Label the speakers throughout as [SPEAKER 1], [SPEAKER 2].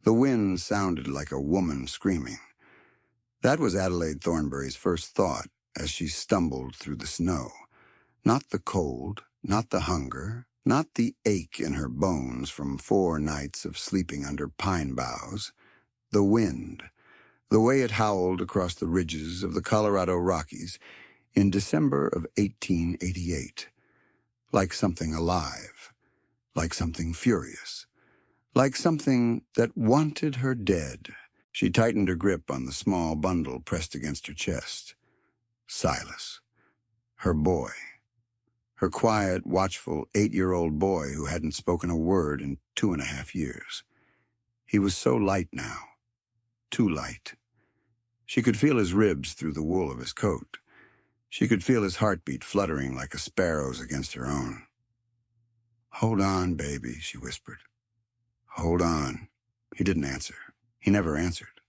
[SPEAKER 1] The wind sounded like a woman screaming. That was Adelaide Thornbury's first thought as she stumbled through the snow. Not the cold, not the hunger, not the ache in her bones from 4 nights of sleeping under pine boughs. The wind, the way it howled across the ridges of the Colorado Rockies in December of 1888. Like something alive, like something furious, like something that wanted her dead. She tightened her grip on the small bundle pressed against her chest. Silas, her boy. Her quiet, watchful 8-year-old boy who hadn't spoken a word in 2.5 years. He was so light now. Too light. She could feel his ribs through the wool of his coat. She could feel his heartbeat fluttering like a sparrow's against her own. "Hold on, baby," she whispered. "Hold on." He didn't answer. He never answered.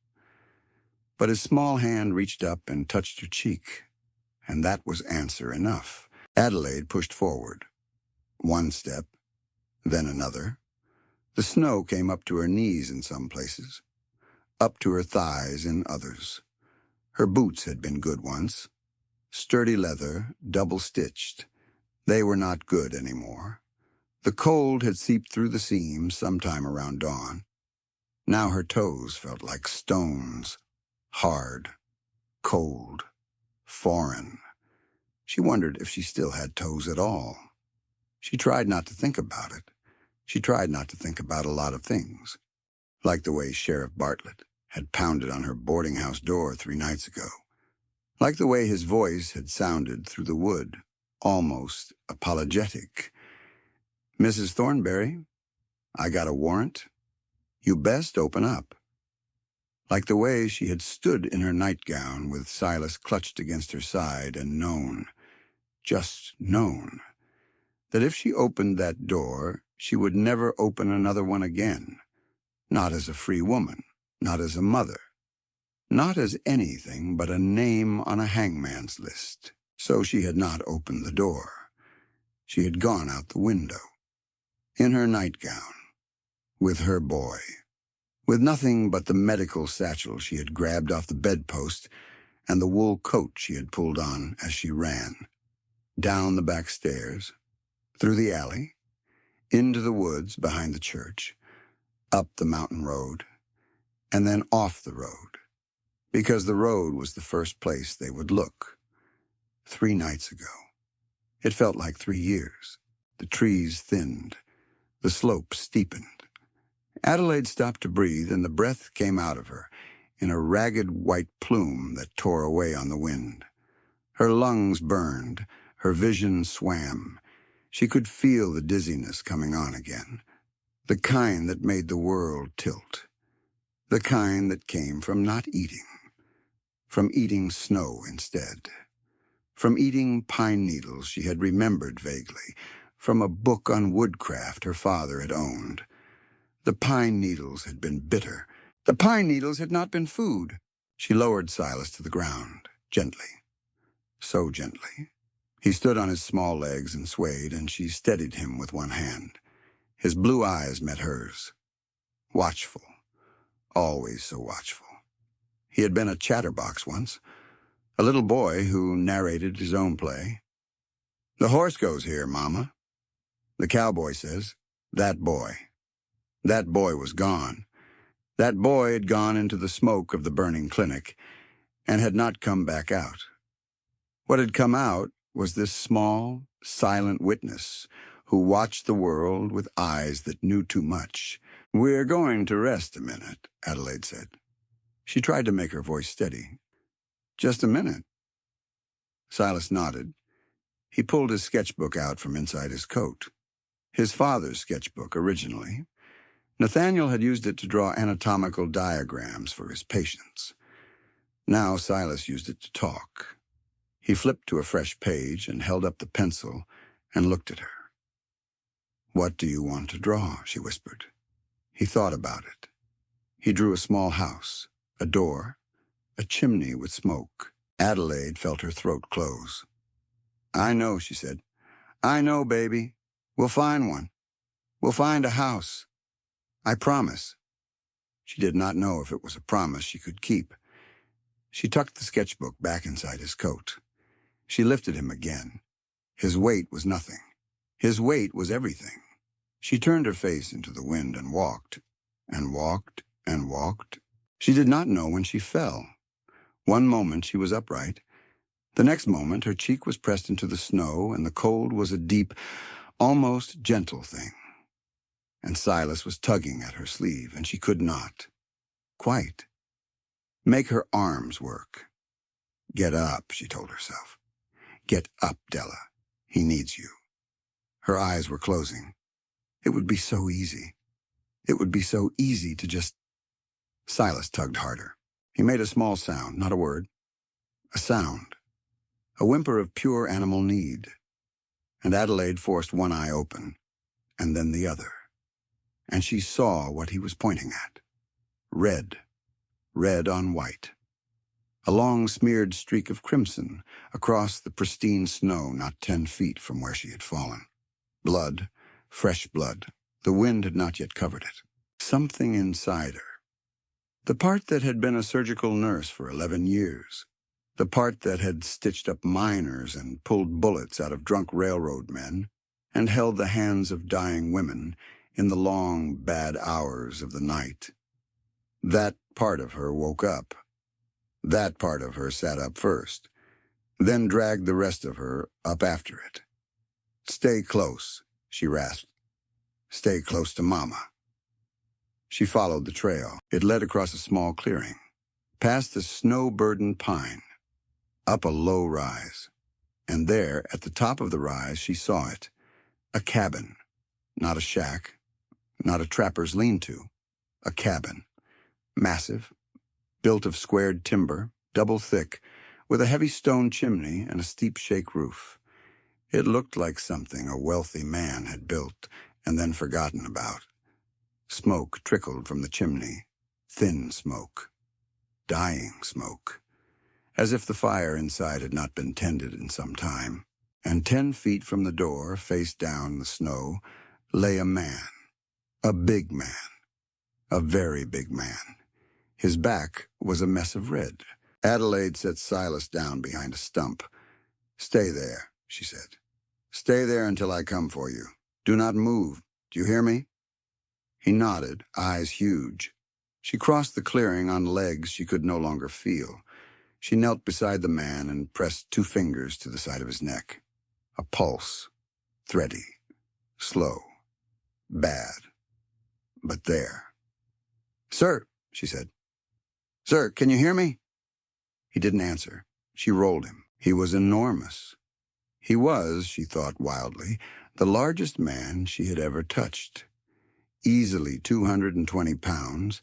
[SPEAKER 1] But his small hand reached up and touched her cheek, and that was answer enough. Adelaide pushed forward. 1 step, then another. The snow came up to her knees in some places, up to her thighs in others. Her boots had been good once. Sturdy leather, double-stitched. They were not good anymore. The cold had seeped through the seams sometime around dawn. Now her toes felt like stones, hard, cold, foreign. She wondered if she still had toes at all. She tried not to think about it. She tried not to think about a lot of things, like the way Sheriff Bartlett had pounded on her boarding house door 3 nights ago, like the way his voice had sounded through the wood, almost apologetic. "Mrs. Thornbury, I got a warrant. You best open up." Like the way she had stood in her nightgown with Silas clutched against her side and known, just known, that if she opened that door, she would never open another one again. Not as a free woman, not as a mother, not as anything but a name on a hangman's list. So she had not opened the door. She had gone out the window, in her nightgown, with her boy, with nothing but the medical satchel she had grabbed off the bedpost and the wool coat she had pulled on as she ran. Down the back stairs, through the alley, into the woods behind the church, up the mountain road, and then off the road, because the road was the first place they would look. 3 nights ago. It felt like 3 years. The trees thinned. The slope steepened. Adelaide stopped to breathe, and the breath came out of her in a ragged white plume that tore away on the wind. Her lungs burned. Her vision swam. She could feel the dizziness coming on again, the kind that made the world tilt, the kind that came from not eating, from eating snow instead, from eating pine needles she had remembered vaguely, from a book on woodcraft her father had owned. The pine needles had been bitter. The pine needles had not been food. She lowered Silas to the ground, gently, so gently. He stood on his small legs and swayed, and she steadied him with one hand. His blue eyes met hers. Watchful. Always so watchful. He had been a chatterbox once, a little boy who narrated his own play. "The horse goes here, Mama." The cowboy says, "That boy." That boy was gone. That boy had gone into the smoke of the burning clinic and had not come back out. What had come out was this small, silent witness who watched the world with eyes that knew too much. "We're going to rest a minute," Adelaide said. She tried to make her voice steady. "Just a minute." Silas nodded. He pulled his sketchbook out from inside his coat. His father's sketchbook, originally. Nathaniel had used it to draw anatomical diagrams for his patients. Now Silas used it to talk. He flipped to a fresh page and held up the pencil and looked at her. "What do you want to draw?" she whispered. He thought about it. He drew a small house, a door, a chimney with smoke. Adelaide felt her throat close. "I know," she said. "I know, baby. We'll find one. We'll find a house. I promise." She did not know if it was a promise she could keep. She tucked the sketchbook back inside his coat. She lifted him again. His weight was nothing. His weight was everything. She turned her face into the wind and walked, and walked, and walked. She did not know when she fell. One moment she was upright. The next moment her cheek was pressed into the snow, and the cold was a deep, almost gentle thing. And Silas was tugging at her sleeve, and she could not. Quite. Make her arms work. Get up, she told herself. Get up, Della. He needs you. Her eyes were closing. It would be so easy. It would be so easy to just... Silas tugged harder. He made a small sound, not a word. A sound. A whimper of pure animal need. And Adelaide forced one eye open, and then the other. And she saw what he was pointing at. Red. Red on white. A long smeared streak of crimson across the pristine snow not 10 feet from where she had fallen. Blood. Fresh blood. The wind had not yet covered it. Something inside her. The part that had been a surgical nurse for 11 years. The part that had stitched up miners and pulled bullets out of drunk railroad men and held the hands of dying women in the long, bad hours of the night. That part of her woke up. That part of her sat up first, then dragged the rest of her up after it. Stay close, she rasped. Stay close to Mama. She followed the trail. It led across a small clearing, past a snow-burdened pine, up a low rise. And there, at the top of the rise, she saw it. A cabin. Not a shack. Not a trapper's lean-to. A cabin. Massive. Built of squared timber, double thick, with a heavy stone chimney and a steep shake roof. It looked like something a wealthy man had built and then forgotten about. Smoke trickled from the chimney. Thin smoke. Dying smoke. As if the fire inside had not been tended in some time. And 10 feet from the door, face down the snow, lay a man. A big man. A very big man. His back was a mess of red. Adelaide set Silas down behind a stump. Stay there, she said. Stay there until I come for you. Do not move. Do you hear me? He nodded, eyes huge. She crossed the clearing on legs she could no longer feel. She knelt beside the man and pressed 2 fingers to the side of his neck. A pulse. Thready. Slow. Bad. But there. Sir, she said. Sir, can you hear me? He didn't answer. She rolled him. He was enormous. He was, she thought wildly, the largest man she had ever touched. Easily 220 pounds,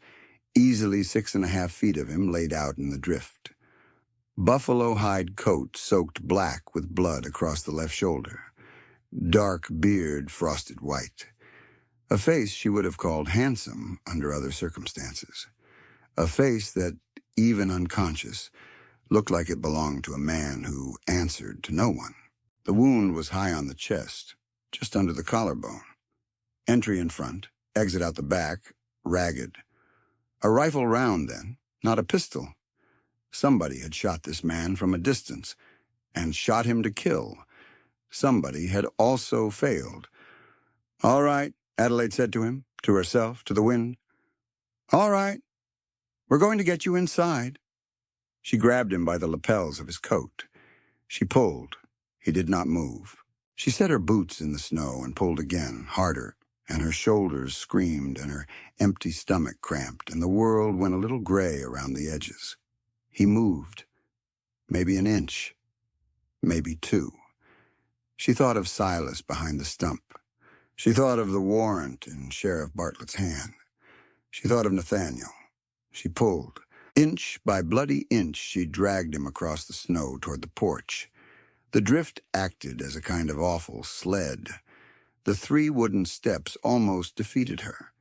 [SPEAKER 1] easily 6.5 feet of him laid out in the drift. Buffalo hide coat soaked black with blood across the left shoulder. Dark beard frosted white. A face she would have called handsome under other circumstances. A face that, even unconscious, looked like it belonged to a man who answered to no one. The wound was high on the chest, just under the collarbone. Entry in front, exit out the back, ragged. A rifle round, then, not a pistol. Somebody had shot this man from a distance, and shot him to kill. Somebody had also failed. All right, Adelaide said to him, to herself, to the wind. All right. We're going to get you inside. She grabbed him by the lapels of his coat. She pulled. He did not move. She set her boots in the snow and pulled again, harder, and her shoulders screamed and her empty stomach cramped, and the world went a little gray around the edges. He moved. Maybe an inch. Maybe 2. She thought of Silas behind the stump. She thought of the warrant in Sheriff Bartlett's hand. She thought of Nathaniel. She pulled. Inch by bloody inch, she dragged him across the snow toward the porch. The drift acted as a kind of awful sled. The 3 wooden steps almost defeated her.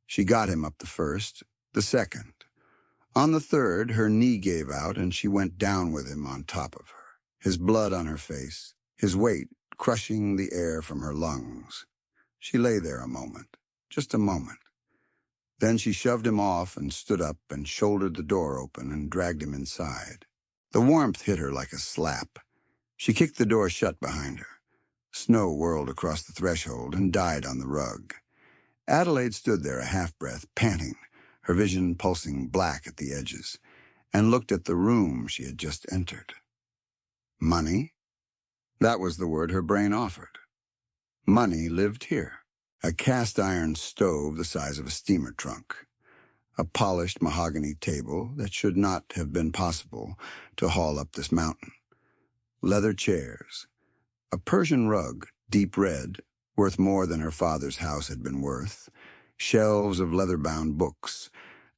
[SPEAKER 1] She got him up the first, the second. On the third, her knee gave out, and she went down with him on top of her, his blood on her face, his weight crushing the air from her lungs. She lay there a moment, just a moment. Then she shoved him off and stood up and shouldered the door open and dragged him inside. The warmth hit her like a slap. She kicked the door shut behind her. Snow whirled across the threshold and died on the rug. Adelaide stood there a half-breath, panting, her vision pulsing black at the edges, and looked at the room she had just entered. Money? That was the word her brain offered. Money lived here. A cast-iron stove the size of a steamer trunk. A polished mahogany table that should not have been possible to haul up this mountain. Leather chairs. A Persian rug, deep red, worth more than her father's house had been worth. Shelves of leather-bound books.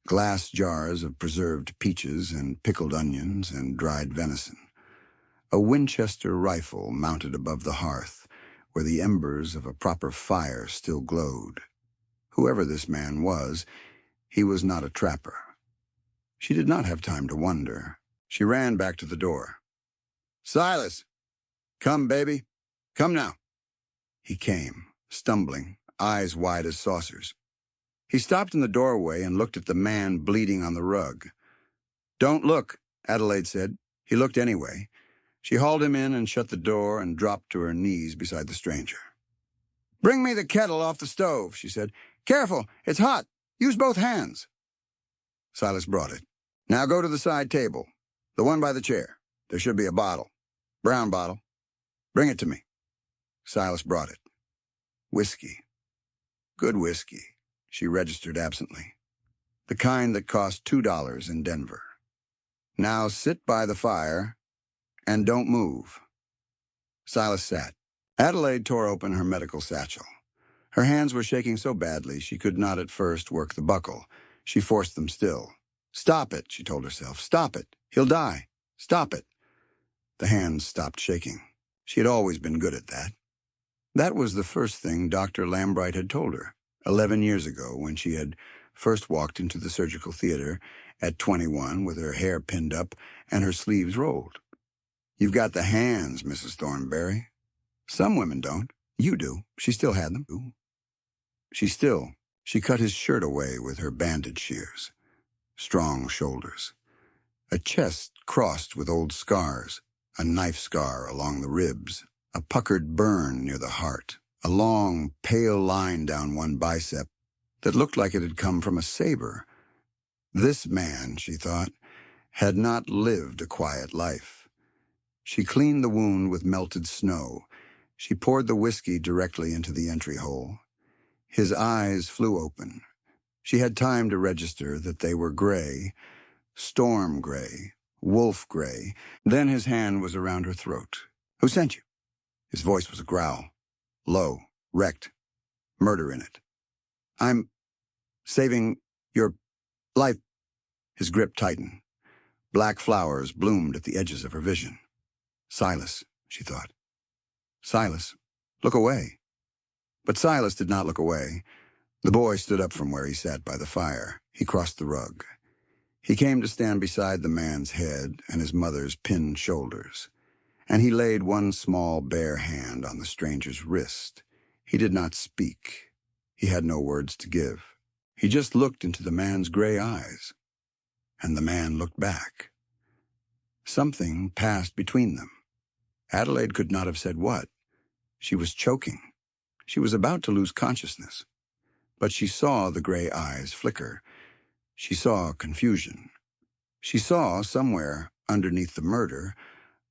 [SPEAKER 1] Glass jars of preserved peaches and pickled onions and dried venison. A Winchester rifle mounted above the hearth, where the embers of a proper fire still glowed. Whoever this man was, he was not a trapper. She did not have time to wonder. She ran back to the door. "Silas! Come, baby. Come now." He came, stumbling, eyes wide as saucers. He stopped in the doorway and looked at the man bleeding on the rug. "Don't look," Adelaide said. He looked anyway. She hauled him in and shut the door and dropped to her knees beside the stranger. "Bring me the kettle off the stove," she said. "Careful, it's hot. Use both hands." Silas brought it. "Now go to the side table, the one by the chair. There should be a bottle. Brown bottle. Bring it to me." Silas brought it. Whiskey. Good whiskey, she registered absently. The kind that cost $2 in Denver. "Now sit by the fire and don't move." Silas sat. Adelaide tore open her medical satchel. Her hands were shaking so badly she could not at first work the buckle. She forced them still. "Stop it," she told herself. "Stop it. He'll die. Stop it." The hands stopped shaking. She had always been good at that. That was the first thing Dr. Lambright had told her, 11 years ago, when she had first walked into the surgical theater at 21 with her hair pinned up and her sleeves rolled. "You've got the hands, Mrs. Thornbury. Some women don't. You do." She still had them. She cut his shirt away with her bandage shears. Strong shoulders. A chest crossed with old scars, a knife scar along the ribs, a puckered burn near the heart, a long, pale line down one bicep that looked like it had come from a saber. This man, she thought, had not lived a quiet life. She cleaned the wound with melted snow. She poured the whiskey directly into the entry hole. His eyes flew open. She had time to register that they were gray, storm gray, wolf gray. Then his hand was around her throat. "Who sent you?" His voice was a growl. Low, wrecked, murder in it. "I'm saving your life." His grip tightened. Black flowers bloomed at the edges of her vision. Silas, she thought. Silas, look away. But Silas did not look away. The boy stood up from where he sat by the fire. He crossed the rug. He came to stand beside the man's head and his mother's pinned shoulders, and he laid one small bare hand on the stranger's wrist. He did not speak. He had no words to give. He just looked into the man's gray eyes, and the man looked back. Something passed between them. Adelaide could not have said what. She was choking. She was about to lose consciousness. But she saw the gray eyes flicker. She saw confusion. She saw, somewhere underneath the murder,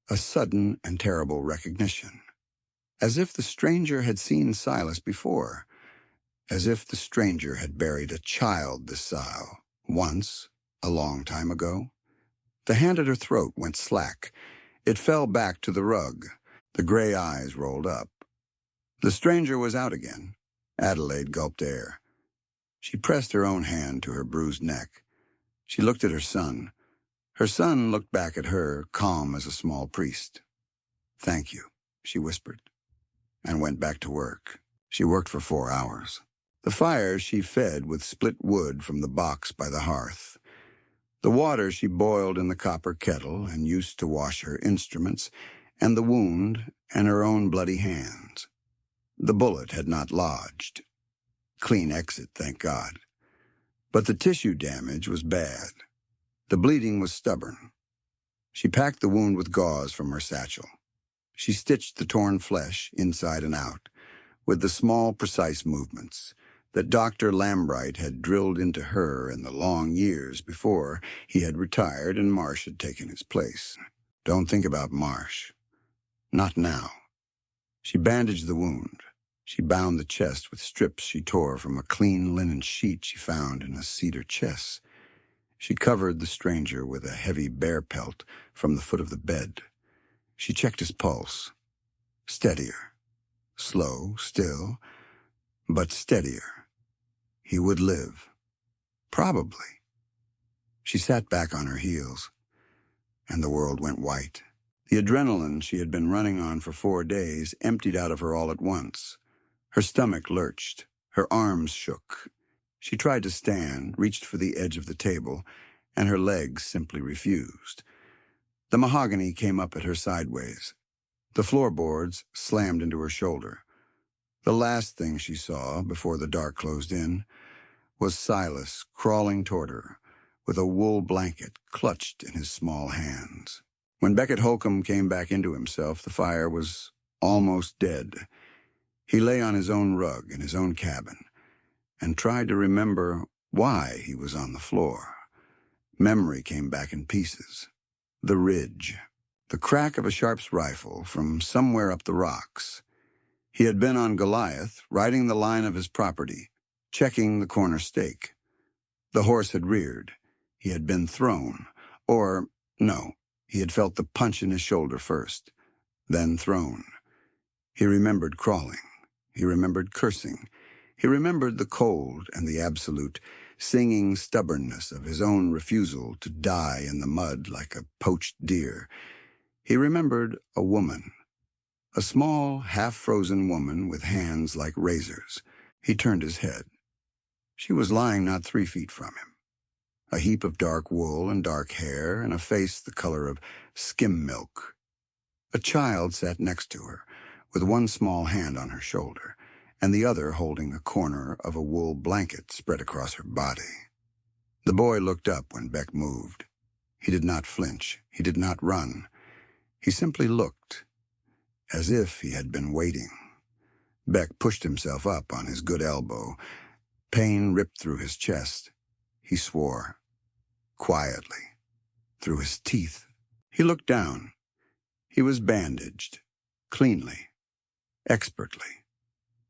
[SPEAKER 1] a sudden and terrible recognition. As if the stranger had seen Silas before. As if the stranger had buried a child this style, once, a long time ago. The hand at her throat went slack. It fell back to the rug. The gray eyes rolled up. The stranger was out again. Adelaide gulped air. She pressed her own hand to her bruised neck. She looked at her son. Her son looked back at her, calm as a small priest. "Thank you," she whispered, and went back to work. She worked for 4 hours. The fire she fed with split wood from the box by the hearth. The water she boiled in the copper kettle and used to wash her instruments, and the wound, and her own bloody hands. The bullet had not lodged. Clean exit, thank God. But the tissue damage was bad. The bleeding was stubborn. She packed the wound with gauze from her satchel. She stitched the torn flesh inside and out, with the small, precise movements that Dr. Lambright had drilled into her in the long years before he had retired and Marsh had taken his place. Don't think about Marsh. Not now. She bandaged the wound. She bound the chest with strips she tore from a clean linen sheet she found in a cedar chest. She covered the stranger with a heavy bear pelt from the foot of the bed. She checked his pulse. Steadier. Slow, still, but steadier. He would live. Probably. She sat back on her heels, and the world went white. The adrenaline she had been running on for 4 days emptied out of her all at once. Her stomach lurched. Her arms shook. She tried to stand, reached for the edge of the table, and her legs simply refused. The mahogany came up at her sideways. The floorboards slammed into her shoulder. The last thing she saw before the dark closed in was Silas crawling toward her with a wool blanket clutched in his small hands. When Beckett Holcombe came back into himself, the fire was almost dead. He lay on his own rug in his own cabin and tried to remember why he was on the floor. Memory came back in pieces. The ridge. The crack of a Sharp's rifle from somewhere up the rocks. He had been on Goliath, riding the line of his property, checking the corner stake. The horse had reared. He had been thrown. Or, no, he had felt the punch in his shoulder first, then thrown. He remembered crawling. He remembered cursing. He remembered the cold and the absolute, singing stubbornness of his own refusal to die in the mud like a poached deer. He remembered a woman, a small, half-frozen woman with hands like razors. He turned his head. She was lying not 3 feet from him. A heap of dark wool and dark hair and a face the color of skim milk. A child sat next to her, with one small hand on her shoulder, and the other holding a corner of a wool blanket spread across her body. The boy looked up when Beck moved. He did not flinch. He did not run. He simply looked, as if he had been waiting. Beck pushed himself up on his good elbow. Pain ripped through his chest. He swore, quietly, through his teeth. He looked down. He was bandaged, cleanly, expertly.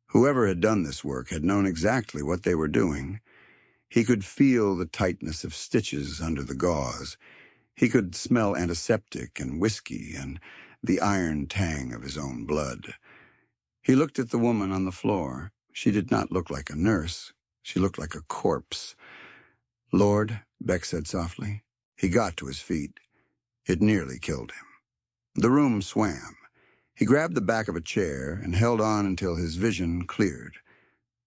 [SPEAKER 1] Whoever had done this work had known exactly what they were doing. He could feel the tightness of stitches under the gauze. He could smell antiseptic and whiskey and the iron tang of his own blood. He looked at the woman on the floor. She did not look like a nurse. She looked like a corpse. "Lord," Beck said softly. He got to his feet. It nearly killed him. The room swam. He grabbed the back of a chair and held on until his vision cleared.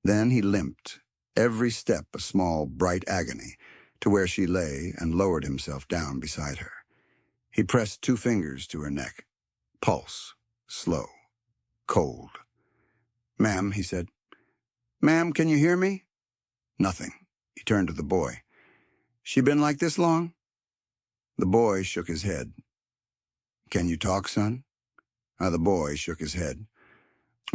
[SPEAKER 1] Then he limped, every step a small, bright agony, to where she lay and lowered himself down beside her. He pressed 2 fingers to her neck. Pulse. Slow. Cold. "Ma'am," he said. "Ma'am, can you hear me?" Nothing. He turned to the boy. "She been like this long?" The boy shook his head. "Can you talk, son?" The boy shook his head.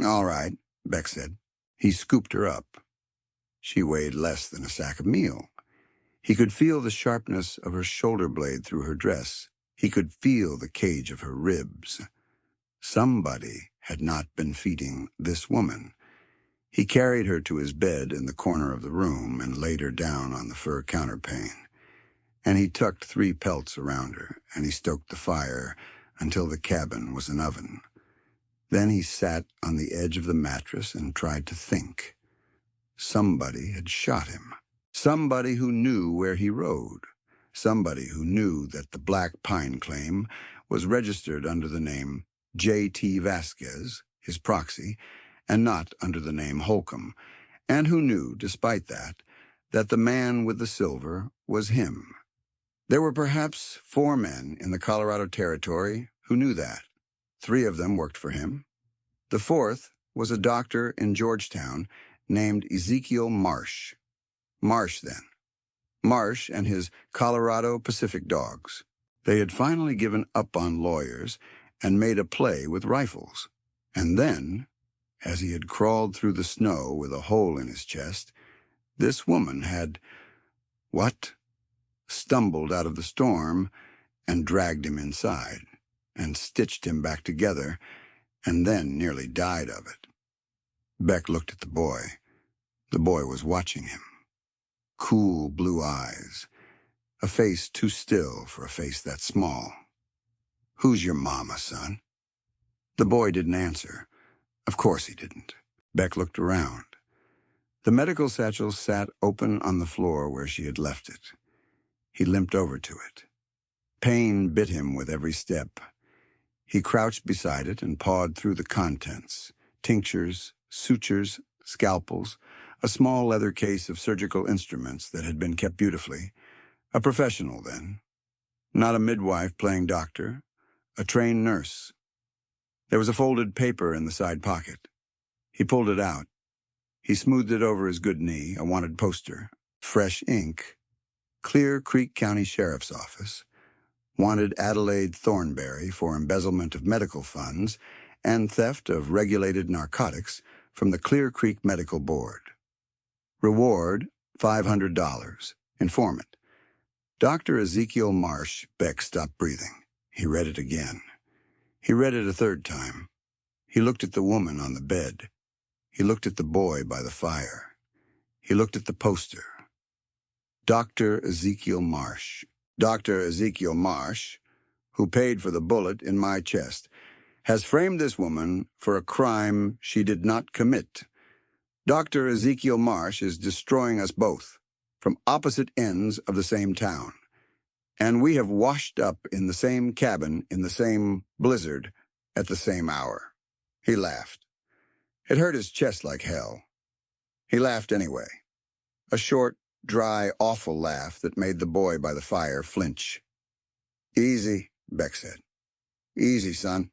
[SPEAKER 1] "All right," Beck said. He scooped her up. She weighed less than a sack of meal. He could feel the sharpness of her shoulder blade through her dress. He could feel the cage of her ribs. Somebody had not been feeding this woman. He carried her to his bed in the corner of the room and laid her down on the fur counterpane. And he tucked 3 pelts around her, and he stoked the fire until the cabin was an oven. Then he sat on the edge of the mattress and tried to think. Somebody had shot him. Somebody who knew where he rode. Somebody who knew that the Black Pine claim was registered under the name J.T. Vasquez, his proxy, and not under the name Holcombe, and who knew, despite that the man with the silver was him. There were perhaps 4 men in the Colorado Territory who knew that. 3 of them worked for him. The 4th was a doctor in Georgetown named Ezekiel Marsh. Marsh, then, Marsh and his Colorado Pacific dogs. They had finally given up on lawyers and made a play with rifles. And then, as he had crawled through the snow with a hole in his chest, this woman had, what? Stumbled out of the storm and dragged him inside and stitched him back together and then nearly died of it. Beck looked at the boy. The boy was watching him. Cool blue eyes, a face too still for a face that small. "Who's your mama, son?" The boy didn't answer. Of course he didn't. Beck looked around. The medical satchel sat open on the floor where she had left it. He limped over to it. Pain bit him with every step. He crouched beside it and pawed through the contents: tinctures, sutures, scalpels, a small leather case of surgical instruments that had been kept beautifully. A professional, then. Not a midwife playing doctor. A trained nurse. There was a folded paper in the side pocket. He pulled it out. He smoothed it over his good knee, a wanted poster. Fresh ink. Clear Creek County Sheriff's Office. Wanted Adelaide Thornbury for embezzlement of medical funds and theft of regulated narcotics from the Clear Creek Medical Board. Reward, $500. Informant. Dr. Ezekiel Marsh. Beck stopped breathing. He read it again. He read it a third time. He looked at the woman on the bed. He looked at the boy by the fire. He looked at the poster. Dr. Ezekiel Marsh. Dr. Ezekiel Marsh, who paid for the bullet in my chest, has framed this woman for a crime she did not commit. Dr. Ezekiel Marsh is destroying us both, from opposite ends of the same town. And we have washed up in the same cabin in the same blizzard at the same hour. He laughed. It hurt his chest like hell. He laughed anyway. A short, dry, awful laugh that made the boy by the fire flinch. "Easy," Beck said. "Easy, son.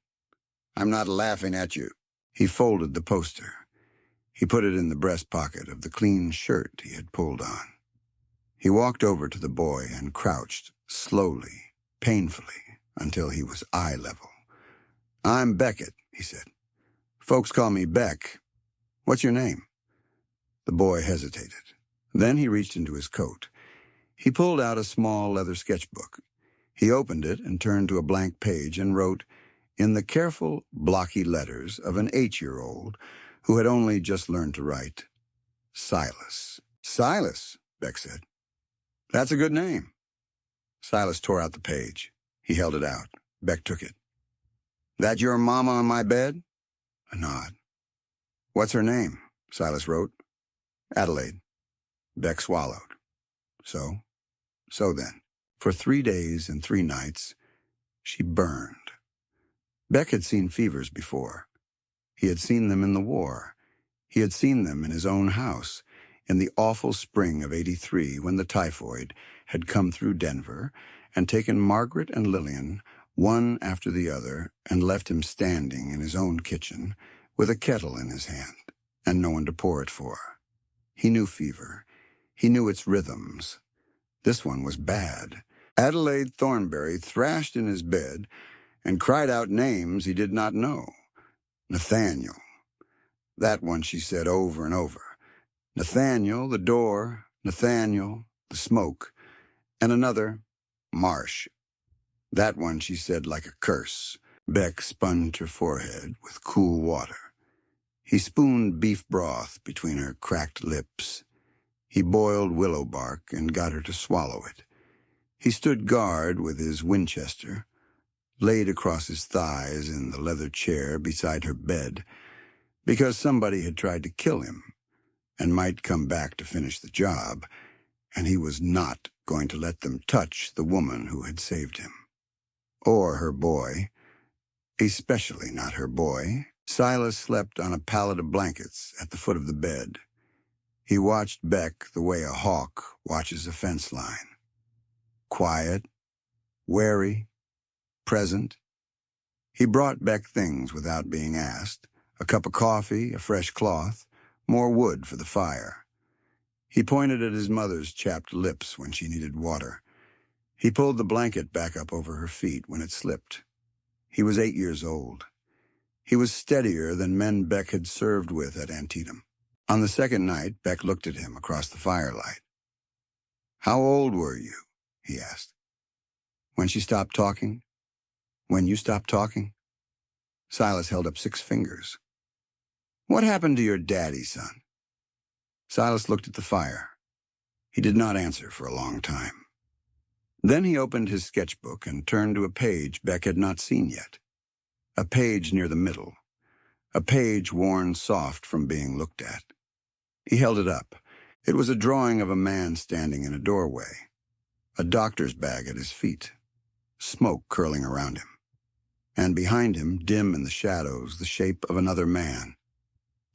[SPEAKER 1] I'm not laughing at you." He folded the poster. He put it in the breast pocket of the clean shirt he had pulled on. He walked over to the boy and crouched, slowly, painfully, until he was eye level. "I'm Beckett," he said. "Folks call me Beck. What's your name?" The boy hesitated. Then he reached into his coat. He pulled out a small leather sketchbook. He opened it and turned to a blank page and wrote, in the careful, blocky letters of an 8-year-old who had only just learned to write, Silas. "Silas," Beck said. "That's a good name." Silas tore out the page. He held it out. Beck took it. "That your mama on my bed?" A nod. "What's her name?" Silas wrote. "Adelaide." Beck swallowed. So then, for 3 days and 3 nights, she burned. Beck had seen fevers before. He had seen them in the war. He had seen them in his own house, in the awful spring of '83 when the typhoid had come through Denver and taken Margaret and Lillian, one after the other, and left him standing in his own kitchen with a kettle in his hand and no one to pour it for. He knew fever. He knew its rhythms. This one was bad. Adelaide Thornbury thrashed in his bed and cried out names he did not know. Nathaniel. That one she said over and over. Nathaniel, the door. Nathaniel, the smoke. And another, Marsh. That one she said like a curse. Beck sponged her forehead with cool water. He spooned beef broth between her cracked lips. He boiled willow bark and got her to swallow it. He stood guard with his Winchester, laid across his thighs in the leather chair beside her bed, because somebody had tried to kill him and might come back to finish the job, and he was not going to let them touch the woman who had saved him. Or her boy. Especially not her boy. Silas slept on a pallet of blankets at the foot of the bed. He watched Beck the way a hawk watches a fence line. Quiet, wary, present. He brought Beck things without being asked: a cup of coffee, a fresh cloth, more wood for the fire. He pointed at his mother's chapped lips when she needed water. He pulled the blanket back up over her feet when it slipped. He was 8 years old. He was steadier than men Beck had served with at Antietam. On the second night, Beck looked at him across the firelight. "How old were you?" he asked. "When she stopped talking? When you stopped talking?" Silas held up 6 fingers. "What happened to your daddy, son?" Silas looked at the fire. He did not answer for a long time. Then he opened his sketchbook and turned to a page Beck had not seen yet. A page near the middle. A page worn soft from being looked at. He held it up. It was a drawing of a man standing in a doorway. A doctor's bag at his feet. Smoke curling around him. And behind him, dim in the shadows, the shape of another man.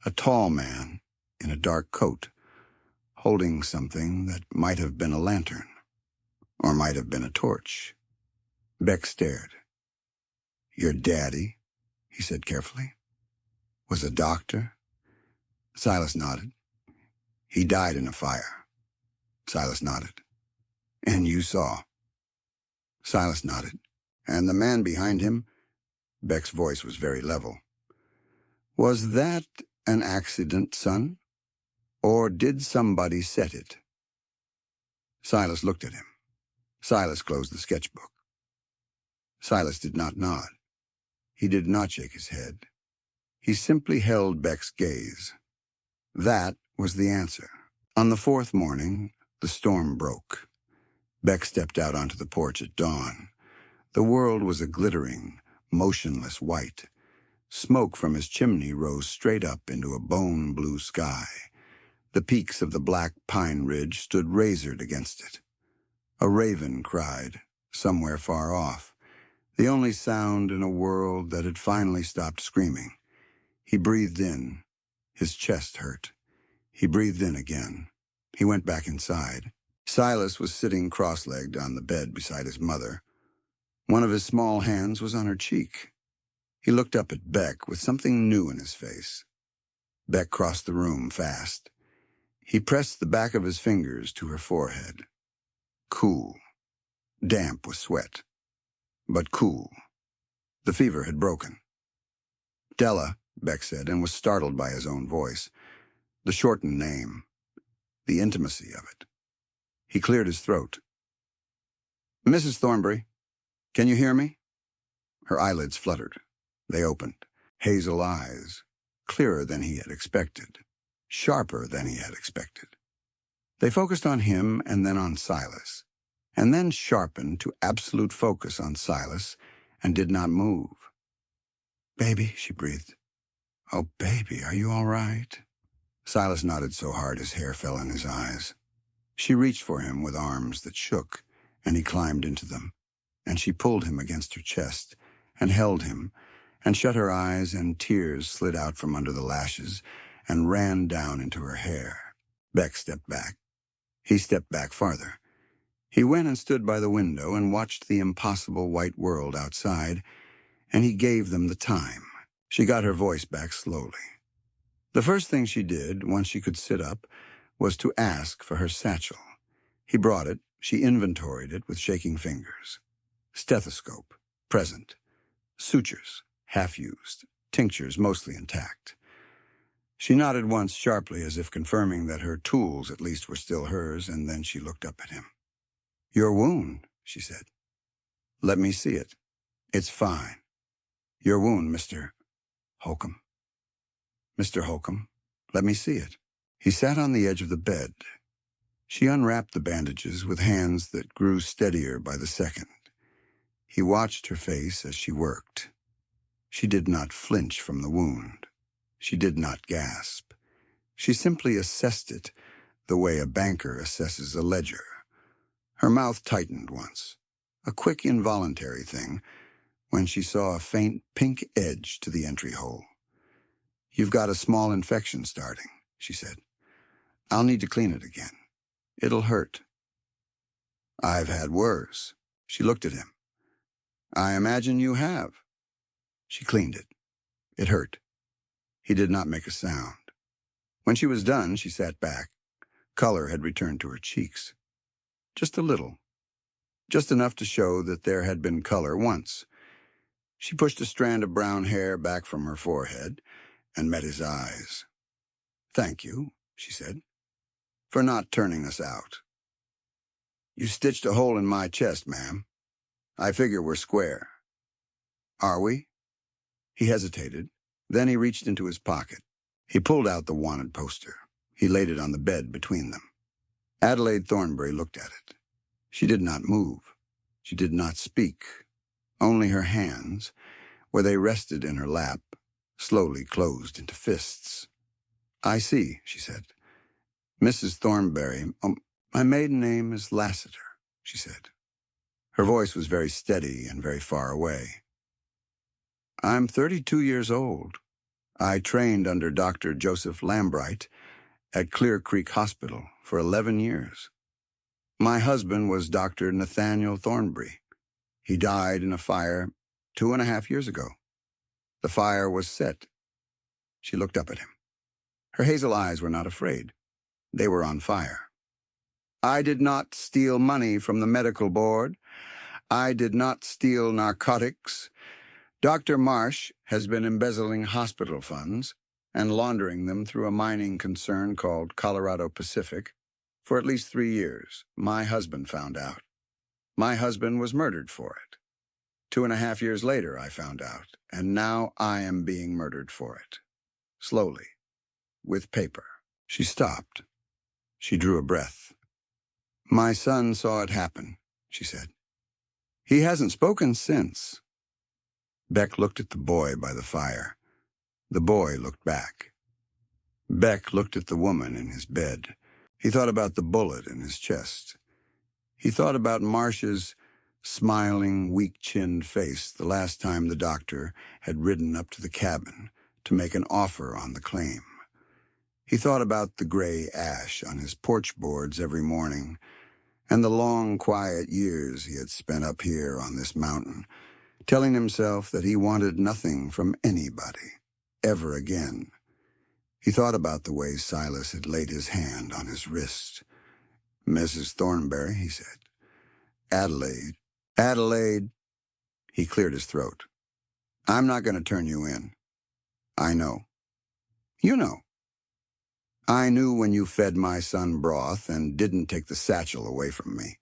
[SPEAKER 1] A tall man in a dark coat, holding something that might have been a lantern, or might have been a torch. Beck stared. "Your daddy," he said carefully, "was a doctor?" Silas nodded. "He died in a fire." Silas nodded. "And you saw?" Silas nodded. "And the man behind him?" Beck's voice was very level. "Was that an accident, son? Or did somebody set it?" Silas looked at him. Silas closed the sketchbook. Silas did not nod. He did not shake his head. He simply held Beck's gaze. That was the answer. On the 4th morning, the storm broke. Beck stepped out onto the porch at dawn. The world was a glittering, motionless white. Smoke from his chimney rose straight up into a bone-blue sky. The peaks of the black pine ridge stood razored against it. A raven cried, somewhere far off, the only sound in a world that had finally stopped screaming. He breathed in. His chest hurt. He breathed in again. He went back inside. Silas was sitting cross-legged on the bed beside his mother. One of his small hands was on her cheek. He looked up at Beck with something new in his face. Beck crossed the room fast. He pressed the back of his fingers to her forehead. Cool. Damp with sweat. But cool. The fever had broken. "Della," Beck said, and was startled by his own voice. The shortened name. The intimacy of it. He cleared his throat. "Mrs. Thornbury, can you hear me?" Her eyelids fluttered. They opened. Hazel eyes. Clearer than he had expected. Sharper than he had expected. They focused on him and then on Silas, and then sharpened to absolute focus on Silas and did not move. "Baby," she breathed. "Oh, baby, are you all right?" Silas nodded so hard his hair fell in his eyes. She reached for him with arms that shook, and he climbed into them, and she pulled him against her chest and held him, and shut her eyes, and tears slid out from under the lashes and ran down into her hair. Beck stepped back. He stepped back farther. He went and stood by the window and watched the impossible white world outside, and he gave them the time. She got her voice back slowly. The first thing she did, once she could sit up, was to ask for her satchel. He brought it. She inventoried it with shaking fingers. Stethoscope, present. Sutures, half-used. Tinctures, mostly intact. She nodded once sharply as if confirming that her tools at least were still hers, and then she looked up at him. "Your wound," she said. "Let me see it." "It's fine." "Your wound, Mr. Holcombe." "Mr. Holcombe, let me see it." He sat on the edge of the bed. She unwrapped the bandages with hands that grew steadier by the second. He watched her face as she worked. She did not flinch from the wound. She did not gasp. She simply assessed it the way a banker assesses a ledger. Her mouth tightened once, a quick involuntary thing, when she saw a faint pink edge to the entry hole. "You've got a small infection starting," she said. "I'll need to clean it again. It'll hurt." "I've had worse." She looked at him. "I imagine you have." She cleaned it. It hurt. He did not make a sound. When she was done, she sat back. Color had returned to her cheeks. Just a little. Just enough to show that there had been color once. She pushed a strand of brown hair back from her forehead and met his eyes. "Thank you," she said, "for not turning us out. You stitched a hole in my chest, ma'am. I figure we're square." "Are we?" He hesitated. Then he reached into his pocket. He pulled out the wanted poster. He laid it on the bed between them. Adelaide Thornbury looked at it. She did not move. She did not speak. Only her hands, where they rested in her lap, slowly closed into fists. "I see," she said. "Mrs. Thornbury, my maiden name is Lassiter," she said. Her voice was very steady and very far away. "I'm 32 years old. I trained under Dr. Joseph Lambright at Clear Creek Hospital for 11 years. My husband was Dr. Nathaniel Thornbury. He died in a fire 2.5 years ago. The fire was set." She looked up at him. Her hazel eyes were not afraid. They were on fire. "I did not steal money from the medical board. I did not steal narcotics. Dr. Marsh has been embezzling hospital funds and laundering them through a mining concern called Colorado Pacific for at least 3 years. My husband found out. My husband was murdered for it. 2.5 years later, I found out, and now I am being murdered for it. Slowly, with paper." She stopped. She drew a breath. "My son saw it happen," she said. "He hasn't spoken since." Beck looked at the boy by the fire. The boy looked back. Beck looked at the woman in his bed. He thought about the bullet in his chest. He thought about Marsh's smiling, weak-chinned face the last time the doctor had ridden up to the cabin to make an offer on the claim. He thought about the gray ash on his porch boards every morning and the long, quiet years he had spent up here on this mountain, telling himself that he wanted nothing from anybody, ever again. He thought about the way Silas had laid his hand on his wrist. "Mrs. Thornbury," he said. "Adelaide. Adelaide." He cleared his throat. "I'm not going to turn you in. I know. You know. I knew when you fed my son broth and didn't take the satchel away from me.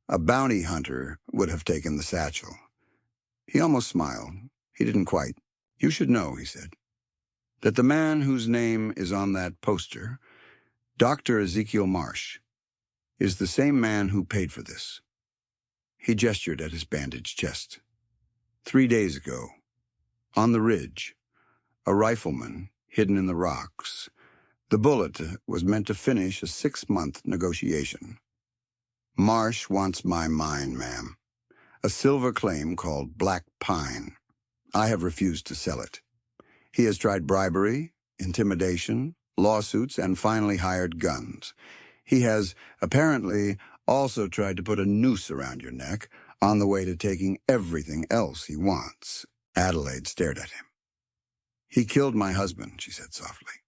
[SPEAKER 1] A bounty hunter would have taken the satchel." He almost smiled. He didn't quite. "You should know," he said, "that the man whose name is on that poster, Dr. Ezekiel Marsh, is the same man who paid for this." He gestured at his bandaged chest. 3 days ago, on the ridge, a rifleman hidden in the rocks. The bullet was meant to finish a 6-month negotiation. "Marsh wants my mine, ma'am. A silver claim called Black Pine. I have refused to sell it. He has tried bribery, intimidation, lawsuits, and finally hired guns. He has apparently also tried to put a noose around your neck on the way to taking everything else he wants." Adelaide stared at him. "He killed my husband," she said softly.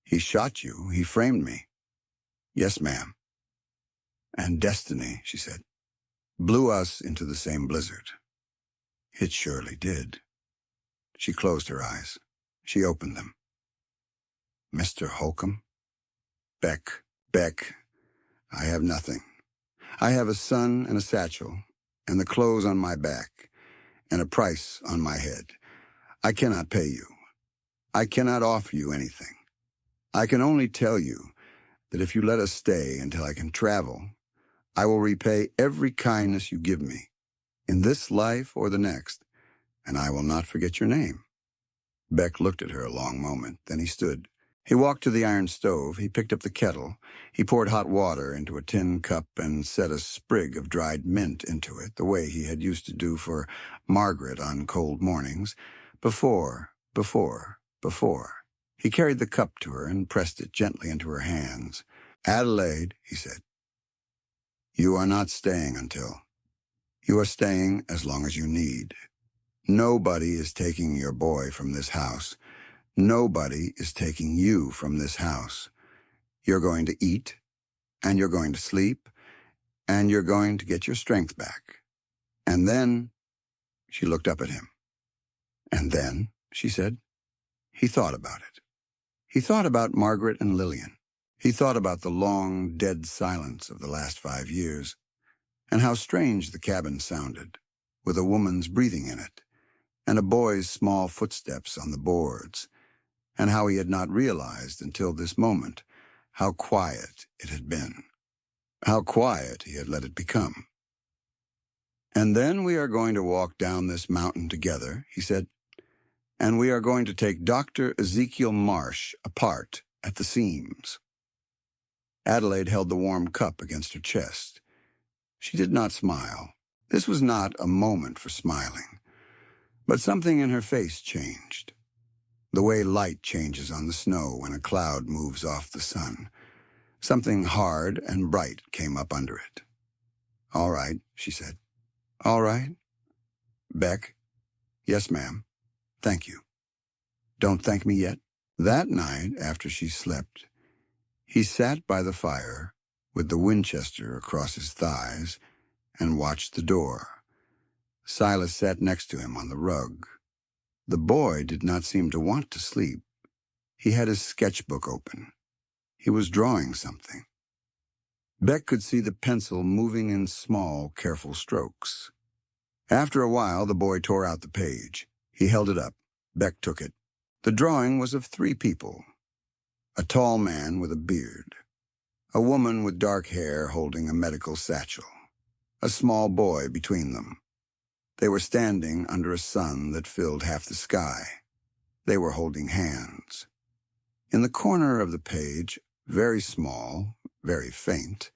[SPEAKER 1] "He shot you. He framed me." "Yes, ma'am." "And destiny," she said, "blew us into the same blizzard." "It surely did." She closed her eyes. She opened them. "Mr. Holcombe?" Beck, I have nothing. I have a son and a satchel, and the clothes on my back, and a price on my head. I cannot pay you. I cannot offer you anything. I can only tell you that if you let us stay until I can travel, I will repay every kindness you give me, in this life or the next, and I will not forget your name." Beck looked at her a long moment. Then he stood. He walked to the iron stove. He picked up the kettle. He poured hot water into a tin cup and set a sprig of dried mint into it, the way he had used to do for Margaret on cold mornings. Before. He carried the cup to her and pressed it gently into her hands. "Adelaide," he said, "you are not staying until. You are staying as long as you need. Nobody is taking your boy from this house. Nobody is taking you from this house. You're going to eat, and you're going to sleep, and you're going to get your strength back. And then, she looked up at him. And then, she said, he thought about it. He thought about Margaret and Lillian. He thought about the long, dead silence of the last 5 years, and how strange the cabin sounded, with a woman's breathing in it, and a boy's small footsteps on the boards, and how he had not realized until this moment how quiet it had been, how quiet he had let it become. And then we are going to walk down this mountain together, he said, and we are going to take Dr. Ezekiel Marsh apart at the seams. Adelaide held the warm cup against her chest. She did not smile. This was not a moment for smiling. But something in her face changed. The way light changes on the snow when a cloud moves off the sun. Something hard and bright came up under it. "All right," she said. "All right." "Beck?" "Yes, ma'am. Thank you." "Don't thank me yet." That night, after she slept, he sat by the fire with the Winchester across his thighs and watched the door. Silas sat next to him on the rug. The boy did not seem to want to sleep. He had his sketchbook open. He was drawing something. Beck could see the pencil moving in small, careful strokes. After a while, the boy tore out the page. He held it up. Beck took it. The drawing was of 3 people. A tall man with a beard. A woman with dark hair holding a medical satchel. A small boy between them. They were standing under a sun that filled half the sky. They were holding hands. In the corner of the page, very small, very faint,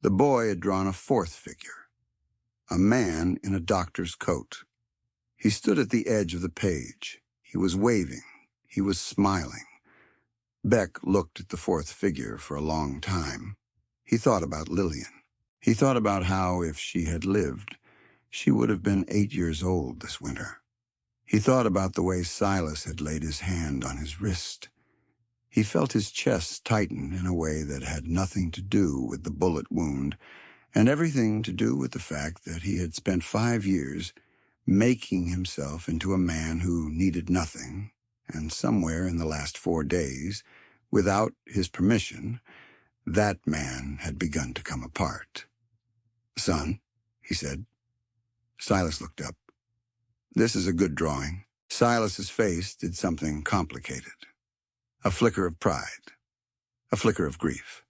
[SPEAKER 1] the boy had drawn a 4th figure. A man in a doctor's coat. He stood at the edge of the page. He was waving. He was smiling. Beck looked at the 4th figure for a long time. He thought about Lillian. He thought about how, if she had lived, she would have been 8 years old this winter. He thought about the way Silas had laid his hand on his wrist. He felt his chest tighten in a way that had nothing to do with the bullet wound, and everything to do with the fact that he had spent 5 years making himself into a man who needed nothing, and somewhere in the last 4 days, without his permission, that man had begun to come apart. "Son," he said. Silas looked up. "This is a good drawing." Silas's face did something complicated. A flicker of pride. A flicker of grief.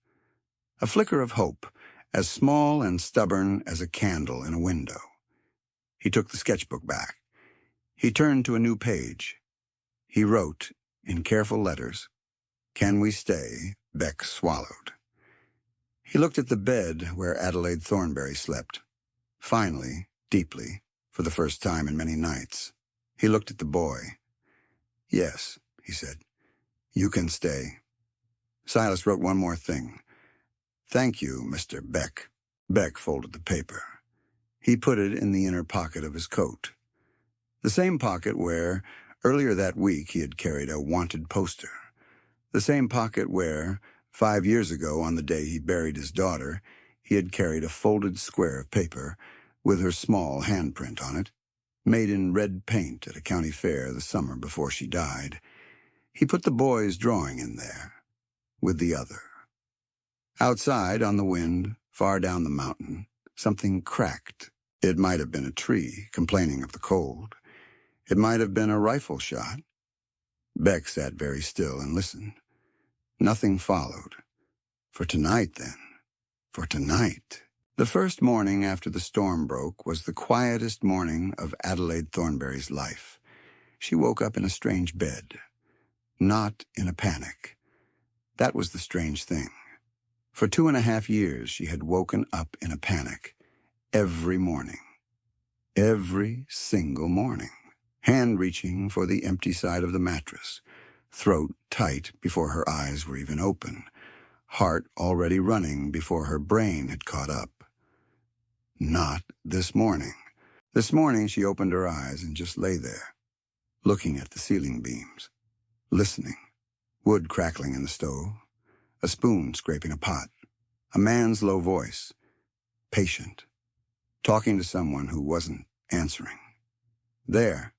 [SPEAKER 1] A flicker of hope, as small and stubborn as a candle in a window. He took the sketchbook back. He turned to a new page. He wrote, in careful letters, "Can we stay?" Beck swallowed. He looked at the bed where Adelaide Thornbury slept. Finally, deeply, for the first time in many nights. He looked at the boy. "Yes," he said, "you can stay." Silas wrote one more thing. "Thank you, Mr. Beck." Beck folded the paper. He put it in the inner pocket of his coat. The same pocket where, earlier that week, he had carried a wanted poster. The same pocket where, 5 years ago, on the day he buried his daughter, he had carried a folded square of paper with her small handprint on it, made in red paint at a county fair the summer before she died. He put the boy's drawing in there, with the other. Outside, on the wind, far down the mountain, something cracked. It might have been a tree, complaining of the cold. It might have been a rifle shot. Beck sat very still and listened. Nothing followed. For tonight, then. For tonight. The first morning after the storm broke was the quietest morning of Adelaide Thornbury's life. She woke up in a strange bed. Not in a panic. That was the strange thing. For 2.5 years she had woken up in a panic. Every morning. Every single morning. Hand reaching for the empty side of the mattress. Throat tight before her eyes were even open. Heart already running before her brain had caught up. Not this morning. This morning she opened her eyes and just lay there, looking at the ceiling beams, listening. Wood crackling in the stove, a spoon scraping a pot, A man's low voice, patient, talking to someone who wasn't answering. There.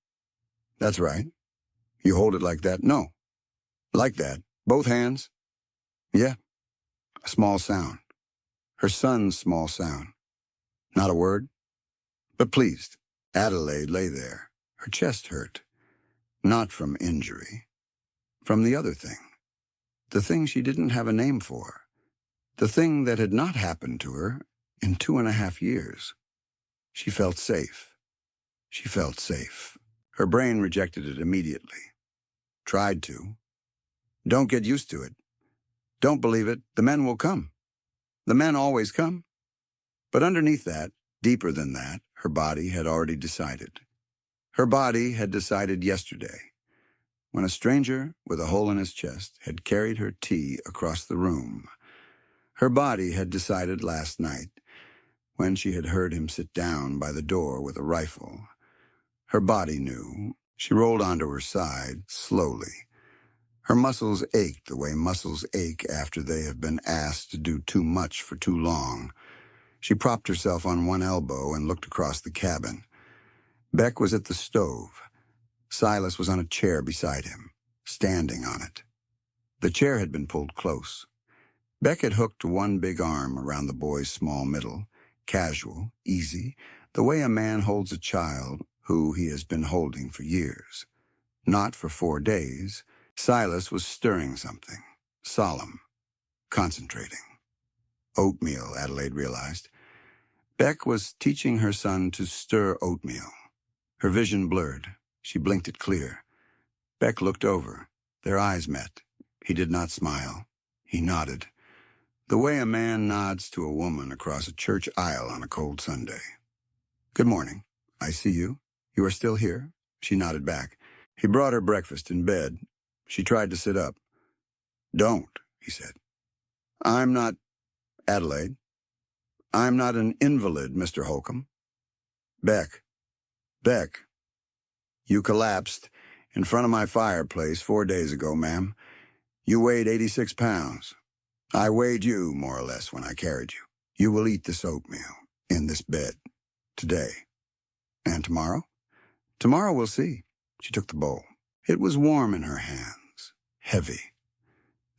[SPEAKER 1] That's right. You hold it like that? No. Like that. Both hands? Yeah. A small sound. Her son's small sound. Not a word? But pleased. Adelaide lay there. Her chest hurt. Not from injury. From the other thing. The thing she didn't have a name for. The thing that had not happened to her in 2.5 years. She felt safe. She felt safe. Her brain rejected it immediately. Tried to. Don't get used to it. Don't believe it. The men will come. The men always come. But underneath that, deeper than that, her body had already decided. Her body had decided yesterday, when a stranger with a hole in his chest had carried her tea across the room. Her body had decided last night, when she had heard him sit down by the door with a rifle. Her body knew. She rolled onto her side, slowly. Her muscles ached the way muscles ache after they have been asked to do too much for too long. She propped herself on one elbow and looked across the cabin. Beck was at the stove. Silas was on a chair beside him, standing on it. The chair had been pulled close. Beck had hooked one big arm around the boy's small middle, casual, easy, the way a man holds a child who he has been holding for years. Not for 4 days. Silas was stirring something, solemn, concentrating. Oatmeal, Adelaide realized. Beck was teaching her son to stir oatmeal. Her vision blurred. She blinked it clear. Beck looked over. Their eyes met. He did not smile. He nodded. The way a man nods to a woman across a church aisle on a cold Sunday. Good morning. I see you. You are still here? She nodded back. He brought her breakfast in bed. She tried to sit up. Don't, he said. I'm not, Adelaide. I'm not an invalid, Mr. Holcombe. Beck. You collapsed in front of my fireplace 4 days ago, ma'am. You weighed 86 pounds. I weighed you, more or less, when I carried you. You will eat this oatmeal in this bed today. And tomorrow? Tomorrow we'll see. She took the bowl. It was warm in her hands, heavy.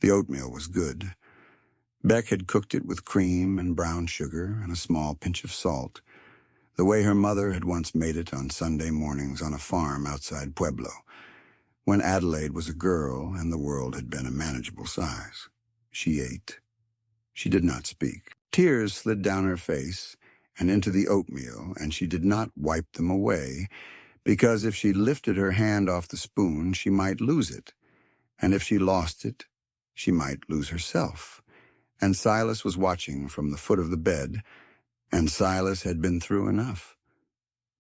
[SPEAKER 1] The oatmeal was good. Beck had cooked it with cream and brown sugar and a small pinch of salt, the way her mother had once made it on Sunday mornings on a farm outside Pueblo, when Adelaide was a girl and the world had been a manageable size. She ate. She did not speak. Tears slid down her face and into the oatmeal, and she did not wipe them away, because if she lifted her hand off the spoon, she might lose it, and if she lost it, she might lose herself. And Silas was watching from the foot of the bed, and Silas had been through enough.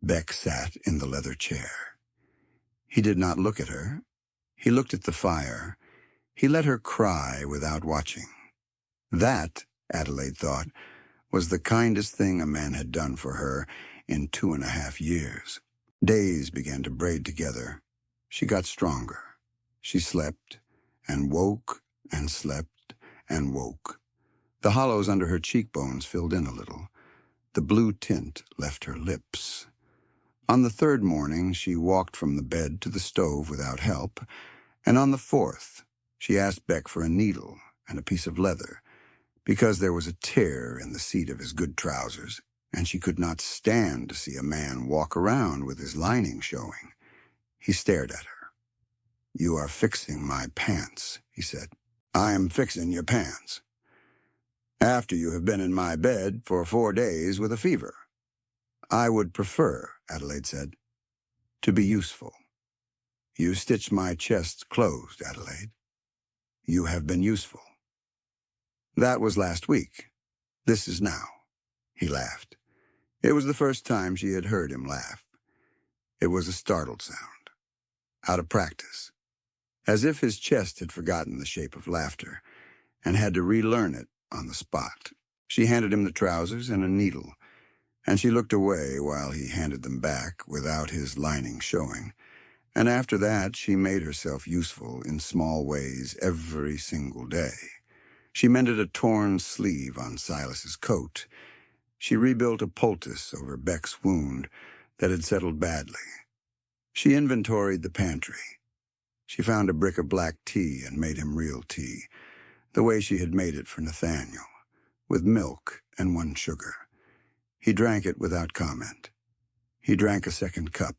[SPEAKER 1] Beck sat in the leather chair. He did not look at her. He looked at the fire. He let her cry without watching. That, Adelaide thought, was the kindest thing a man had done for her in 2.5 years. Days began to braid together. She got stronger. She slept and woke and slept and woke. The hollows under her cheekbones filled in a little. The blue tint left her lips. On the 3rd morning, she walked from the bed to the stove without help, and on the 4th, she asked Beck for a needle and a piece of leather, because there was a tear in the seat of his good trousers, and she could not stand to see a man walk around with his lining showing. He stared at her. You are fixing my pants, he said. I am fixing your pants. After you have been in my bed for 4 days with a fever. I would prefer, Adelaide said, to be useful. You stitched my chest closed, Adelaide. You have been useful. That was last week. This is now. He laughed. It was the first time she had heard him laugh. It was a startled sound, out of practice, as if his chest had forgotten the shape of laughter and had to relearn it on the spot. She handed him the trousers and a needle, and she looked away while he handed them back without his lining showing. And after that, she made herself useful in small ways every single day. She mended a torn sleeve on Silas's coat. She rebuilt a poultice over Beck's wound that had settled badly. She inventoried the pantry. She found a brick of black tea and made him real tea, the way she had made it for Nathaniel, with milk and 1 sugar. He drank it without comment. He drank a second cup.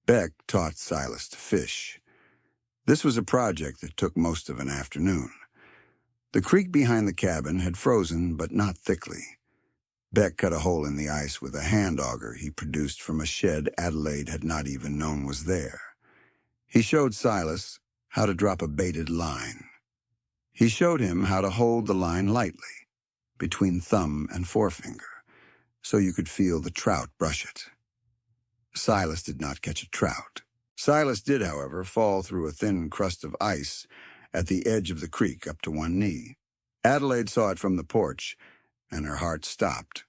[SPEAKER 1] Beck taught Silas to fish. This was a project that took most of an afternoon. The creek behind the cabin had frozen, but not thickly. Beck cut a hole in the ice with a hand auger he produced from a shed Adelaide had not even known was there. He showed Silas how to drop a baited line. He showed him how to hold the line lightly, between thumb and forefinger, so you could feel the trout brush it. Silas did not catch a trout. Silas did, however, fall through a thin crust of ice at the edge of the creek up to 1 knee. Adelaide saw it from the porch, and her heart stopped.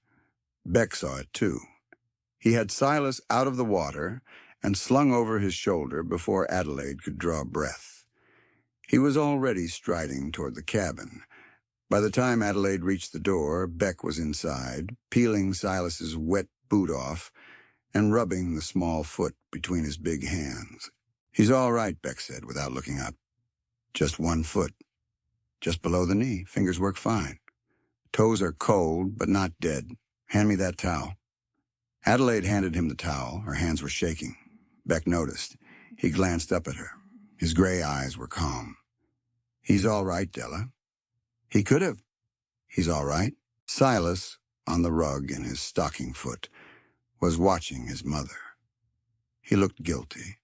[SPEAKER 1] Beck saw it too. He had Silas out of the water and slung over his shoulder before Adelaide could draw breath. He was already striding toward the cabin. By the time Adelaide reached the door, Beck was inside, peeling Silas's wet boot off and rubbing the small foot between his big hands. "He's all right," Beck said without looking up. "Just 1 foot. Just below the knee. Fingers work fine. Toes are cold, but not dead. Hand me that towel." Adelaide handed him the towel. Her hands were shaking. Beck noticed. He glanced up at her. His gray eyes were calm. "He's all right, Della." "He could have." "He's all right." Silas, on the rug in his stocking foot, was watching his mother. He looked guilty.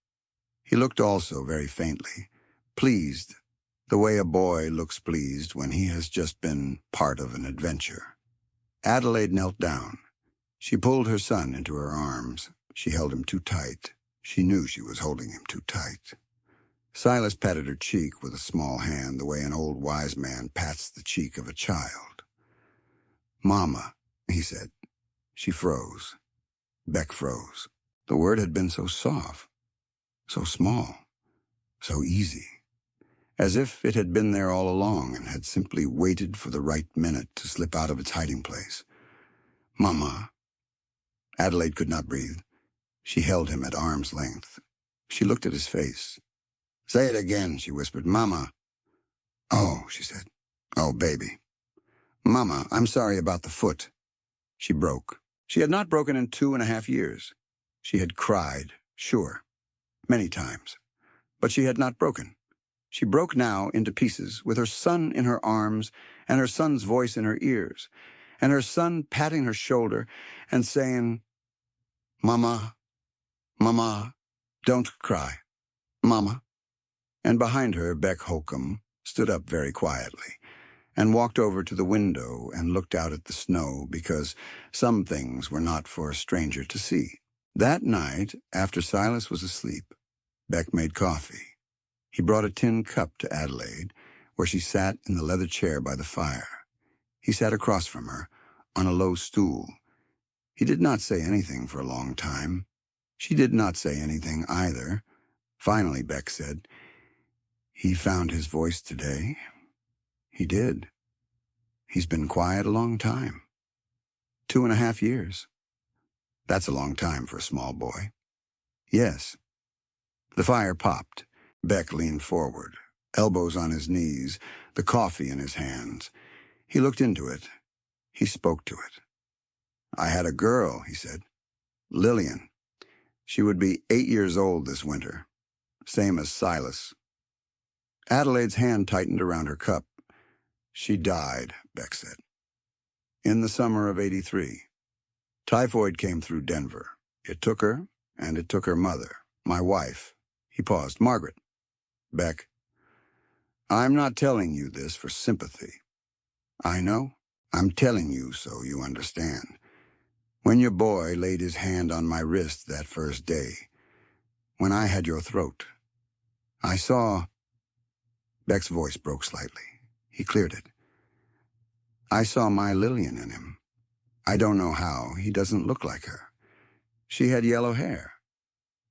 [SPEAKER 1] He looked also very faintly, pleased, the way a boy looks pleased when he has just been part of an adventure. Adelaide knelt down. She pulled her son into her arms. She held him too tight. She knew she was holding him too tight. Silas patted her cheek with a small hand, the way an old wise man pats the cheek of a child. "Mama," he said. She froze. Beck froze. The word had been so soft, so small, so easy, as if it had been there all along and had simply waited for the right minute to slip out of its hiding place. "Mama." Adelaide could not breathe. She held him at arm's length. She looked at his face. "Say it again," she whispered. "Mama." "Oh," she said. "Oh, baby." "Mama, I'm sorry about the foot." She broke. She had not broken in 2.5 years. She had cried, sure, many times. But she had not broken. She broke now into pieces, with her son in her arms and her son's voice in her ears, and her son patting her shoulder and saying, "Mama, Mama, don't cry. Mama." And behind her, Beck Holcombe stood up very quietly and walked over to the window and looked out at the snow because some things were not for a stranger to see. That night, after Silas was asleep, Beck made coffee. He brought a tin cup to Adelaide, where she sat in the leather chair by the fire. He sat across from her, on a low stool. He did not say anything for a long time. She did not say anything either. Finally, Beck said, "He found his voice today." "He did. He's been quiet a long time. 2.5 years. That's a long time for a small boy." "Yes." The fire popped. Beck leaned forward, elbows on his knees, the coffee in his hands. He looked into it. He spoke to it. "I had a girl," he said. "Lillian. She would be 8 years old this winter. Same as Silas." Adelaide's hand tightened around her cup. "She died," Beck said. "In the summer of '83. Typhoid came through Denver. It took her, and it took her mother, my wife." He paused. "Margaret." "Beck, I'm not telling you this for sympathy. I know. I'm telling you so you understand. When your boy laid his hand on my wrist that first day, when I had your throat, I saw—" Beck's voice broke slightly. He cleared it. "I saw my Lillian in him. I don't know how. He doesn't look like her. She had yellow hair.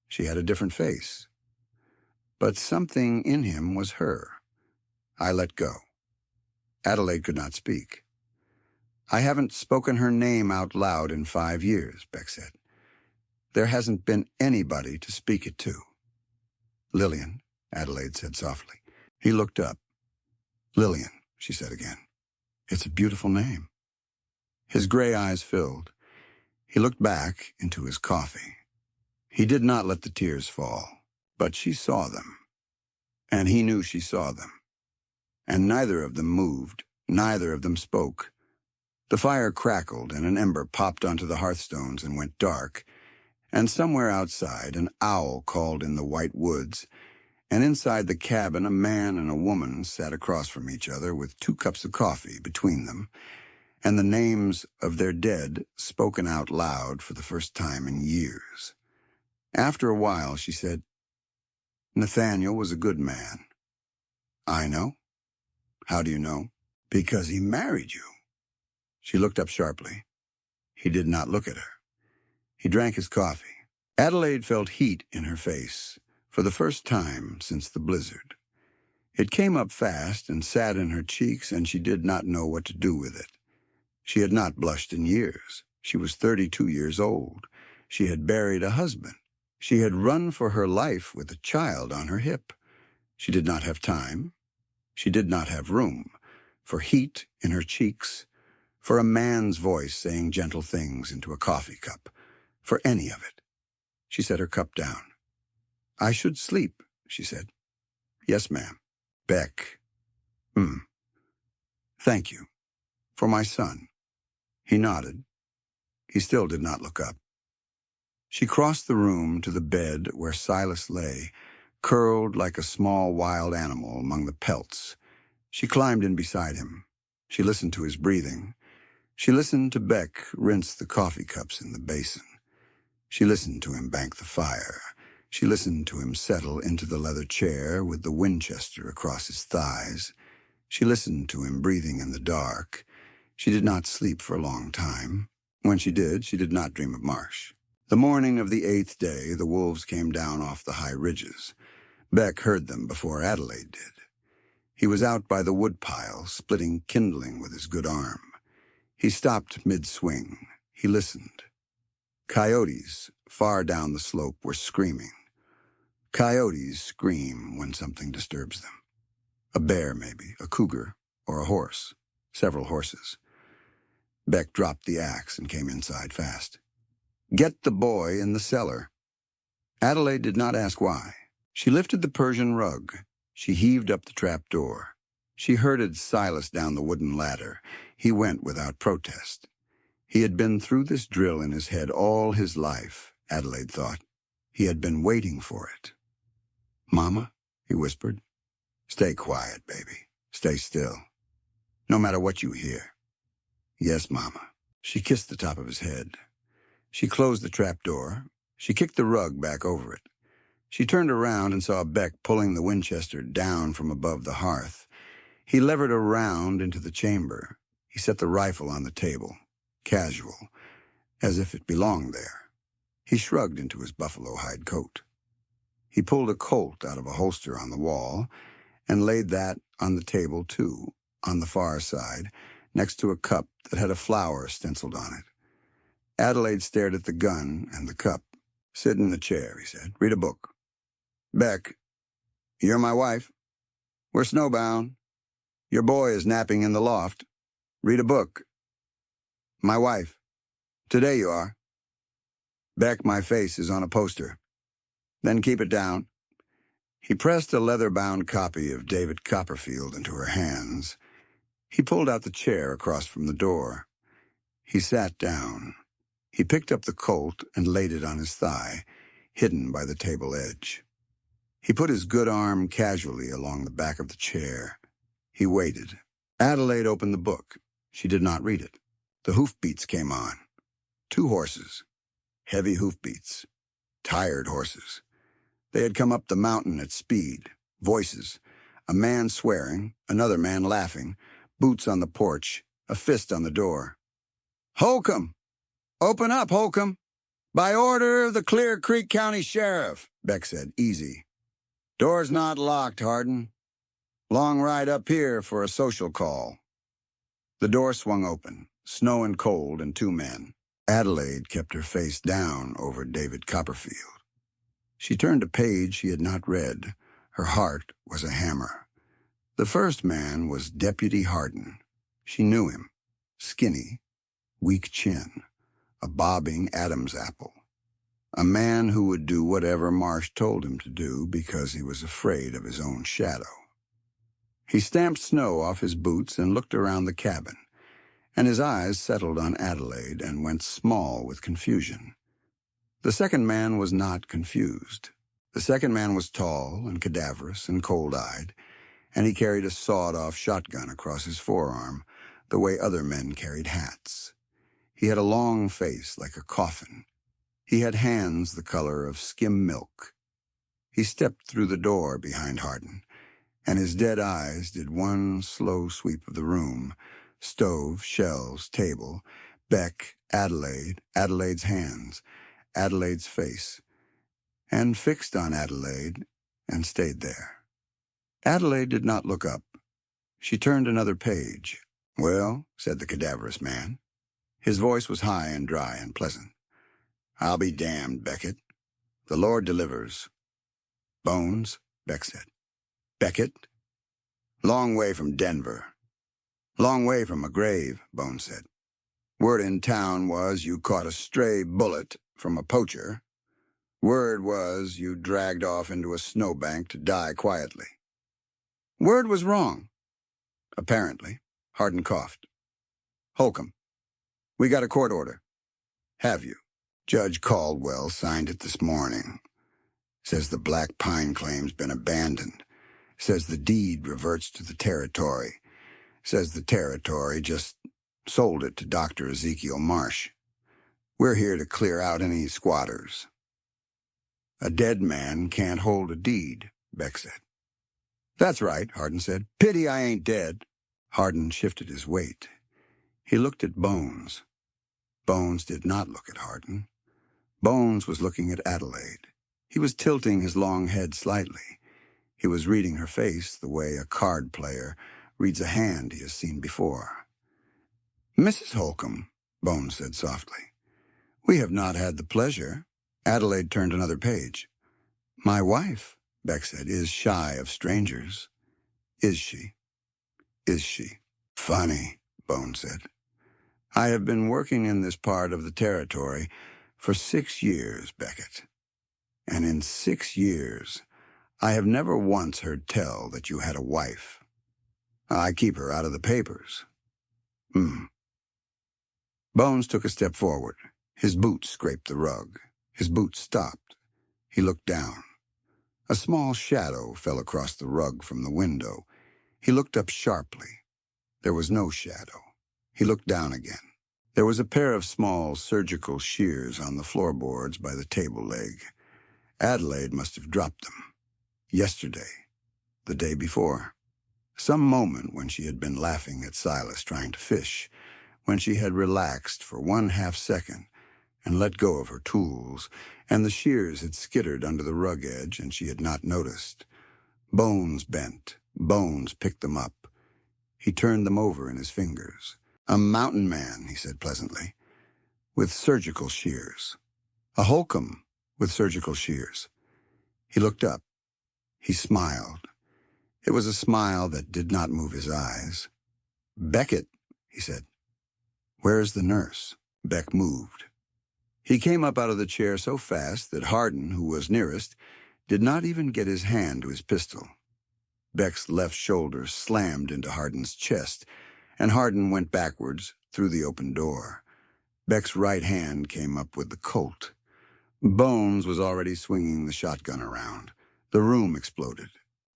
[SPEAKER 1] She had a different face. But something in him was her. I let go." Adelaide could not speak. I haven't spoken her name out loud in 5 years, Beck said. There hasn't been anybody to speak it to. Lillian, Adelaide said softly. He looked up. Lillian, she said again. It's a beautiful name. His gray eyes filled. He looked back into his coffee. He did not let the tears fall, but she saw them. And he knew she saw them. And neither of them moved, neither of them spoke. The fire crackled and an ember popped onto the hearthstones and went dark, and somewhere outside an owl called in the white woods, and inside the cabin a man and a woman sat across from each other with 2 cups of coffee between them, and the names of their dead spoken out loud for the first time in years. After a while, she said, Nathaniel was a good man. I know. How do you know? Because he married you. She looked up sharply. He did not look at her. He drank his coffee. Adelaide felt heat in her face for the first time since the blizzard. It came up fast and sat in her cheeks, and she did not know what to do with it. She had not blushed in years. She was 32 years old. She had buried a husband. She had run for her life with a child on her hip. She did not have time. She did not have room for heat in her cheeks, for a man's voice saying gentle things into a coffee cup, for any of it. She set her cup down. I should sleep, she said. Yes, ma'am. Beck. Thank you. For my son. He nodded. He still did not look up. She crossed the room to the bed where Silas lay, curled like a small wild animal among the pelts. She climbed in beside him. She listened to his breathing. She listened to Beck rinse the coffee cups in the basin. She listened to him bank the fire. She listened to him settle into the leather chair with the Winchester across his thighs. She listened to him breathing in the dark. She did not sleep for a long time. When she did not dream of Marsh. The morning of the 8th day, the wolves came down off the high ridges. Beck heard them before Adelaide did. He was out by the woodpile, splitting kindling with his good arm. He stopped mid-swing. He listened. Coyotes, far down the slope, were screaming. Coyotes scream when something disturbs them. A bear, maybe, a cougar, or a horse. Several horses. Beck dropped the axe and came inside fast. Get the boy in the cellar. Adelaide did not ask why. She lifted the Persian rug. She heaved up the trap door. She herded Silas down the wooden ladder. He went without protest. He had been through this drill in his head all his life, Adelaide thought. He had been waiting for it. Mama, he whispered. Stay quiet, baby. Stay still. No matter what you hear. Yes, Mama. She kissed the top of his head. She closed the trap door. She kicked the rug back over it. She turned around and saw Beck pulling the Winchester down from above the hearth. He levered around into the chamber. He set the rifle on the table, casual, as if it belonged there. He shrugged into his buffalo hide coat. He pulled a Colt out of a holster on the wall and laid that on the table, too, on the far side, next to a cup that had a flower stenciled on it. Adelaide stared at the gun and the cup. Sit in the chair, he said. Read a book. Beck, you're my wife. We're snowbound. Your boy is napping in the loft. Read a book. My wife. Today you are. Beck, my face is on a poster. Then keep it down. He pressed a leather-bound copy of David Copperfield into her hands. He pulled out the chair across from the door. He sat down. He picked up the Colt and laid it on his thigh, hidden by the table edge. He put his good arm casually along the back of the chair. He waited. Adelaide opened the book. She did not read it. The hoofbeats came on. 2 horses. Heavy hoofbeats. Tired horses. They had come up the mountain at speed. Voices. A man swearing, another man laughing, boots on the porch, a fist on the door. Holcombe! Open up, Holcombe! By order of the Clear Creek County Sheriff, Beck said, easy. Door's not locked, Hardin. Long ride up here for a social call. The door swung open, snow and cold and two men. Adelaide kept her face down over David Copperfield. She turned a page she had not read. Her heart was a hammer. The first man was Deputy Hardin. She knew him. Skinny, weak chin, a bobbing Adam's apple. A man who would do whatever Marsh told him to do because he was afraid of his own shadow. He stamped snow off his boots and looked around the cabin, and his eyes settled on Adelaide and went small with confusion. The second man was not confused. The second man was tall and cadaverous and cold-eyed, and he carried a sawed-off shotgun across his forearm, the way other men carried hats. He had a long face like a coffin. He had hands the color of skim milk. He stepped through the door behind Hardin, and his dead eyes did one slow sweep of the room: stove, shelves, table, Beck, Adelaide, Adelaide's hands, Adelaide's face, and fixed on Adelaide and stayed there. Adelaide did not look up. She turned another page. "Well," said the cadaverous man. His voice was high and dry and pleasant. "I'll be damned, Beckett. The Lord delivers." "Bones," Beck said. "Beckett?" "Long way from Denver." "Long way from a grave," Bones said. "Word in town was you caught a stray bullet from a poacher. Word was you dragged off into a snowbank to die quietly." "Word was wrong." "Apparently." Hardin coughed. "Holcombe, we got a court order." "Have you?" "Judge Caldwell signed it this morning. Says the Black Pine claim's been abandoned. Says the deed reverts to the territory. Says the territory just sold it to Dr. Ezekiel Marsh. We're here to clear out any squatters." "A dead man can't hold a deed," Beck said. "That's right," Hardin said. "Pity I ain't dead." Hardin shifted his weight. He looked at Bones. Bones did not look at Hardin. Bones was looking at Adelaide. He was tilting his long head slightly. He was reading her face the way a card player reads a hand he has seen before. "Mrs. Holcombe," Bones said softly, "we have not had the pleasure." Adelaide turned another page. "My wife," Beck said, "is shy of strangers." "Is she? Is she?" "Funny," Bones said. "I have been working in this part of the territory for 6 years, Beckett. And in 6 years, I have never once heard tell that you had a wife. I keep her out of the papers." Bones took a step forward. His boots scraped the rug. His boots stopped. He looked down. A small shadow fell across the rug from the window. He looked up sharply. There was no shadow. He looked down again. There was a pair of small surgical shears on the floorboards by the table leg. Adelaide must have dropped them. Yesterday. The day before. Some moment when she had been laughing at Silas trying to fish, when she had relaxed for 1/2 second and let go of her tools, and the shears had skittered under the rug edge and she had not noticed. Bones bent. Bones picked them up. He turned them over in his fingers. "A mountain man," he said pleasantly, "with surgical shears. A Holcombe with surgical shears." He looked up. He smiled. It was a smile that did not move his eyes. "Beckett," he said. "Where is the nurse?" Beck moved. He came up out of the chair so fast that Hardin, who was nearest, did not even get his hand to his pistol. Beck's left shoulder slammed into Hardin's chest, and Hardin went backwards through the open door. Beck's right hand came up with the Colt. Bones was already swinging the shotgun around. The room exploded.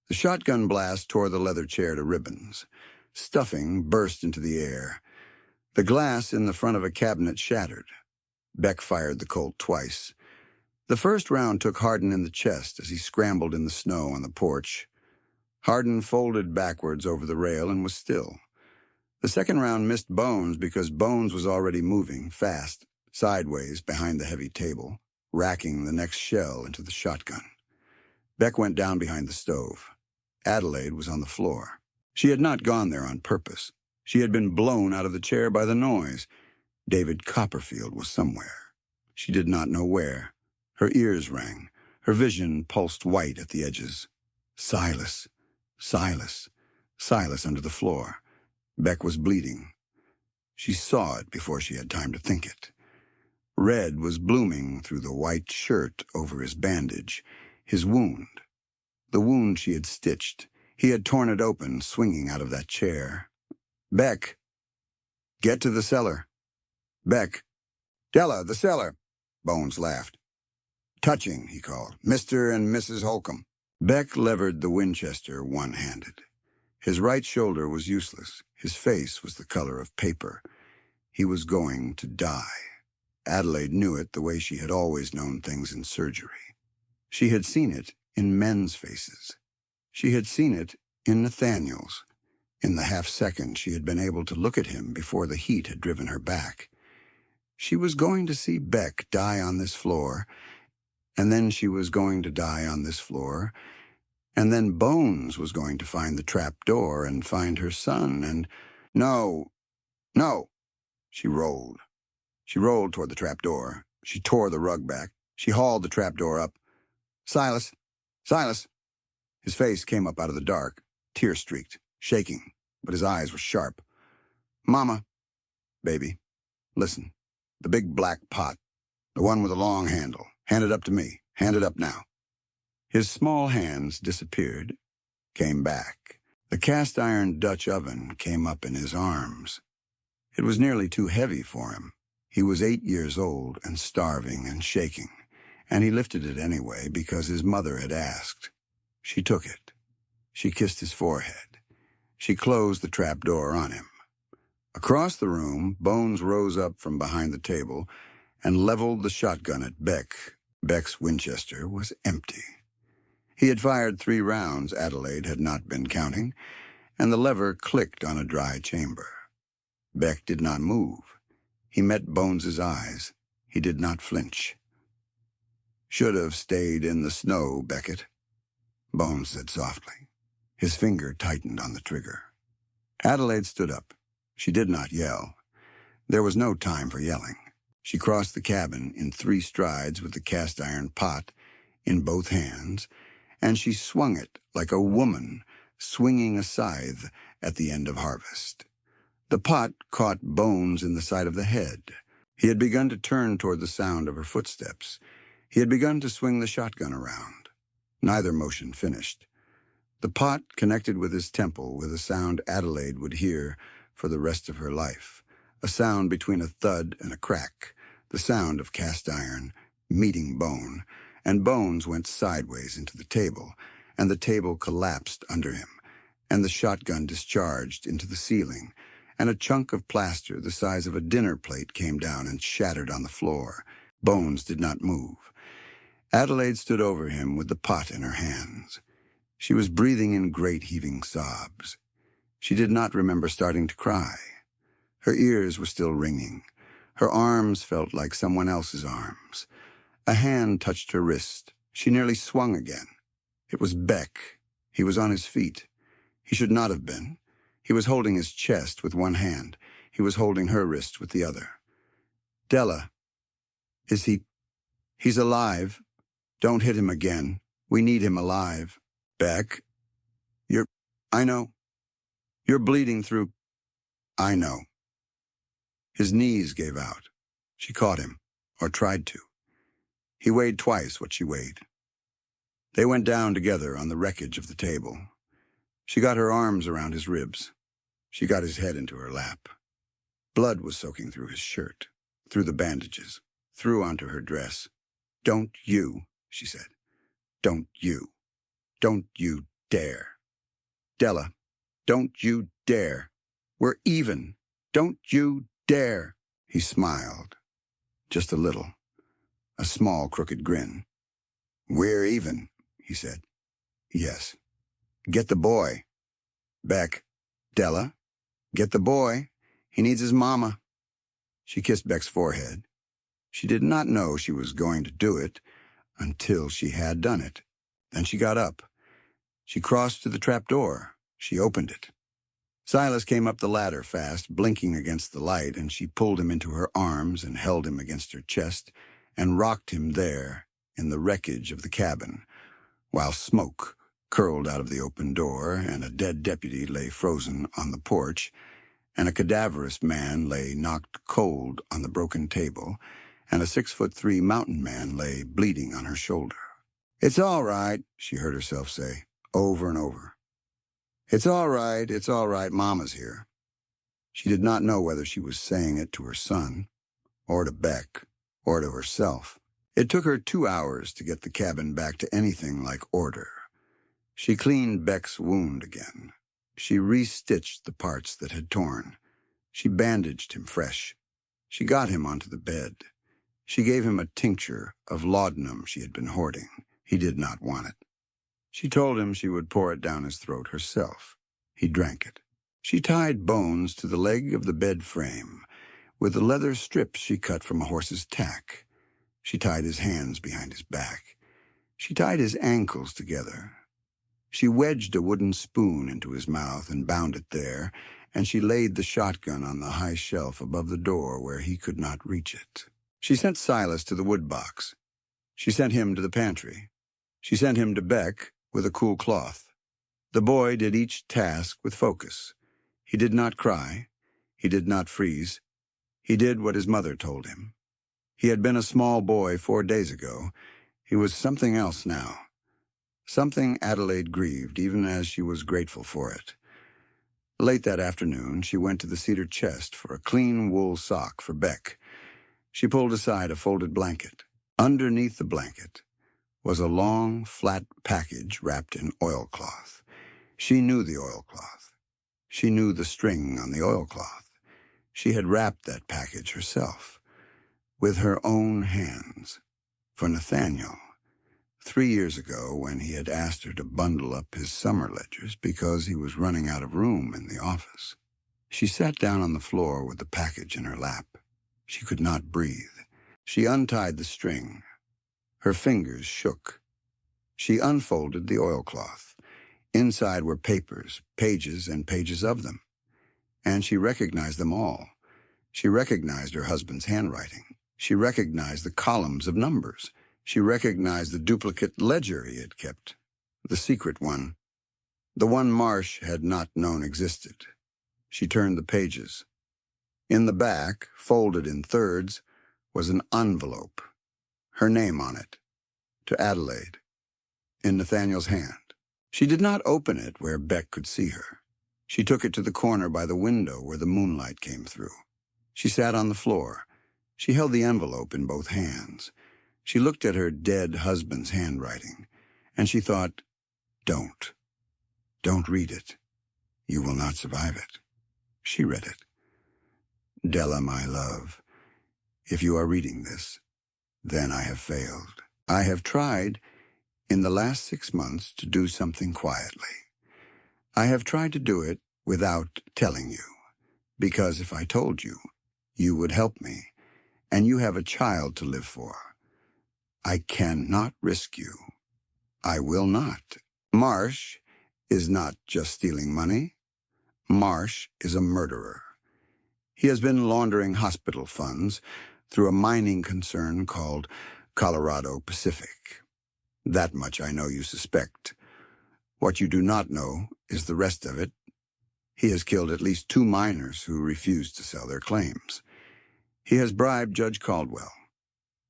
[SPEAKER 1] The shotgun blast tore the leather chair to ribbons. Stuffing burst into the air. The glass in the front of a cabinet shattered. Beck fired the Colt twice. The first round took Hardin in the chest as he scrambled in the snow on the porch. Hardin folded backwards over the rail and was still. The second round missed Bones because Bones was already moving, fast, sideways behind the heavy table, racking the next shell into the shotgun. Beck went down behind the stove. Adelaide was on the floor. She had not gone there on purpose. She had been blown out of the chair by the noise. David Copperfield was somewhere. She did not know where. Her ears rang. Her vision pulsed white at the edges. Silas. Silas. Silas under the floor. Beck was bleeding. She saw it before she had time to think it. Red was blooming through the white shirt over his bandage, his wound. The wound she had stitched. He had torn it open, swinging out of that chair. Beck. Get to the cellar. Beck. Della, the cellar. Bones laughed. Touching, he called. Mr. and Mrs. Holcombe. Beck levered the Winchester one-handed. His right shoulder was useless. His face was the color of paper. He was going to die. Adelaide knew it the way she had always known things in surgery. She had seen it in men's faces. She had seen it in Nathaniel's. In the half-second she had been able to look at him before the heat had driven her back. She was going to see Beck die on this floor, and then she was going to die on this floor, and then Bones was going to find the trap door and find her son, and... No! She rolled. She rolled toward the trap door. She tore the rug back. She hauled the trap door up. Silas! Silas! His face came up out of the dark, tear-streaked, shaking, but his eyes were sharp. Mama. Baby. Listen. The big black pot. The one with the long handle. Hand it up to me. Hand it up now. His small hands disappeared, came back. The cast-iron Dutch oven came up in his arms. It was nearly too heavy for him. He was 8 years old and starving and shaking, and he lifted it anyway because his mother had asked. She took it. She kissed his forehead. She closed the trap door on him. Across the room, Bones rose up from behind the table and leveled the shotgun at Beck. Beck's Winchester was empty. He had fired 3 rounds Adelaide had not been counting, and the lever clicked on a dry chamber. Beck did not move. He met Bones's eyes. He did not flinch. Should have stayed in the snow, Beckett, Bones said softly. His finger tightened on the trigger. Adelaide stood up. She did not yell. There was no time for yelling. She crossed the cabin in 3 strides with the cast-iron pot in both hands, and she swung it like a woman swinging a scythe at the end of harvest. The pot caught Bones in the side of the head. He had begun to turn toward the sound of her footsteps. He had begun to swing the shotgun around. Neither motion finished. The pot connected with his temple with a sound Adelaide would hear for the rest of her life, a sound between a thud and a crack, the sound of cast iron meeting bone, and Bones went sideways into the table, and the table collapsed under him, and the shotgun discharged into the ceiling, and a chunk of plaster the size of a dinner plate came down and shattered on the floor. Bones did not move. Adelaide stood over him with the pot in her hands. She was breathing in great heaving sobs. She did not remember starting to cry. Her ears were still ringing. Her arms felt like someone else's arms. A hand touched her wrist. She nearly swung again. It was Beck. He was on his feet. He should not have been. He was holding his chest with one hand. He was holding her wrist with the other. Della. Is he... He's alive. Don't hit him again. We need him alive. Beck. I know. You're bleeding through... I know. His knees gave out. She caught him, or tried to. He weighed twice what she weighed. They went down together on the wreckage of the table. She got her arms around his ribs. She got his head into her lap. Blood was soaking through his shirt, through the bandages, through onto her dress. Don't you, she said. Don't you. Don't you dare. Della, don't you dare. We're even. Don't you dare. He smiled. Just a little. A small, crooked grin. We're even, he said. Yes. Get the boy. Beck. Della. Get the boy. He needs his mama. She kissed Beck's forehead. She did not know she was going to do it until she had done it. Then she got up. She crossed to the trap door. She opened it. Silas came up the ladder fast, blinking against the light, and she pulled him into her arms and held him against her chest and rocked him there in the wreckage of the cabin, while smoke curled out of the open door and a dead deputy lay frozen on the porch, and a cadaverous man lay knocked cold on the broken table, and a 6'3" mountain man lay bleeding on her shoulder. "It's all right," she heard herself say, over and over. It's all right, Mama's here." She did not know whether she was saying it to her son, or to Beck, or to herself. It took her 2 hours to get the cabin back to anything like order. She cleaned Beck's wound again. She re-stitched the parts that had torn. She bandaged him fresh. She got him onto the bed. She gave him a tincture of laudanum she had been hoarding. He did not want it. She told him she would pour it down his throat herself. He drank it. She tied bones to the leg of the bed frame with the leather strips she cut from a horse's tack. She tied his hands behind his back. She tied his ankles together. She wedged a wooden spoon into his mouth and bound it there, and she laid the shotgun on the high shelf above the door where he could not reach it. She sent Silas to the wood box. She sent him to the pantry. She sent him to Beck with a cool cloth. The boy did each task with focus. He did not cry. He did not freeze. He did what his mother told him. He had been a small boy 4 days ago. He was something else now. Something Adelaide grieved, even as she was grateful for it. Late that afternoon, she went to the cedar chest for a clean wool sock for Beck. She pulled aside a folded blanket. Underneath the blanket was a long, flat package wrapped in oilcloth. She knew the oilcloth. She knew the string on the oilcloth. She had wrapped that package herself, with her own hands, for Nathaniel, 3 years ago when he had asked her to bundle up his summer ledgers because he was running out of room in the office. She sat down on the floor with the package in her lap. She could not breathe. She untied the string. Her fingers shook. She unfolded the oilcloth. Inside were papers, pages and pages of them. And she recognized them all. She recognized her husband's handwriting. She recognized the columns of numbers. She recognized the duplicate ledger he had kept, the secret one, the one Marsh had not known existed. She turned the pages. In the back, folded in thirds, was an envelope, her name on it, to Adelaide, in Nathaniel's hand. She did not open it where Beck could see her. She took it to the corner by the window where the moonlight came through. She sat on the floor. She held the envelope in both hands. She looked at her dead husband's handwriting, and she thought, Don't read it. You will not survive it. She read it. Della, my love, if you are reading this, then I have failed. I have tried in the last 6 months to do something quietly. I have tried to do it without telling you, because if I told you, you would help me, and you have a child to live for. I cannot risk you. I will not. Marsh is not just stealing money. Marsh is a murderer. He has been laundering hospital funds through a mining concern called Colorado Pacific. That much I know you suspect. What you do not know is the rest of it. He has killed at least 2 miners who refused to sell their claims. He has bribed Judge Caldwell.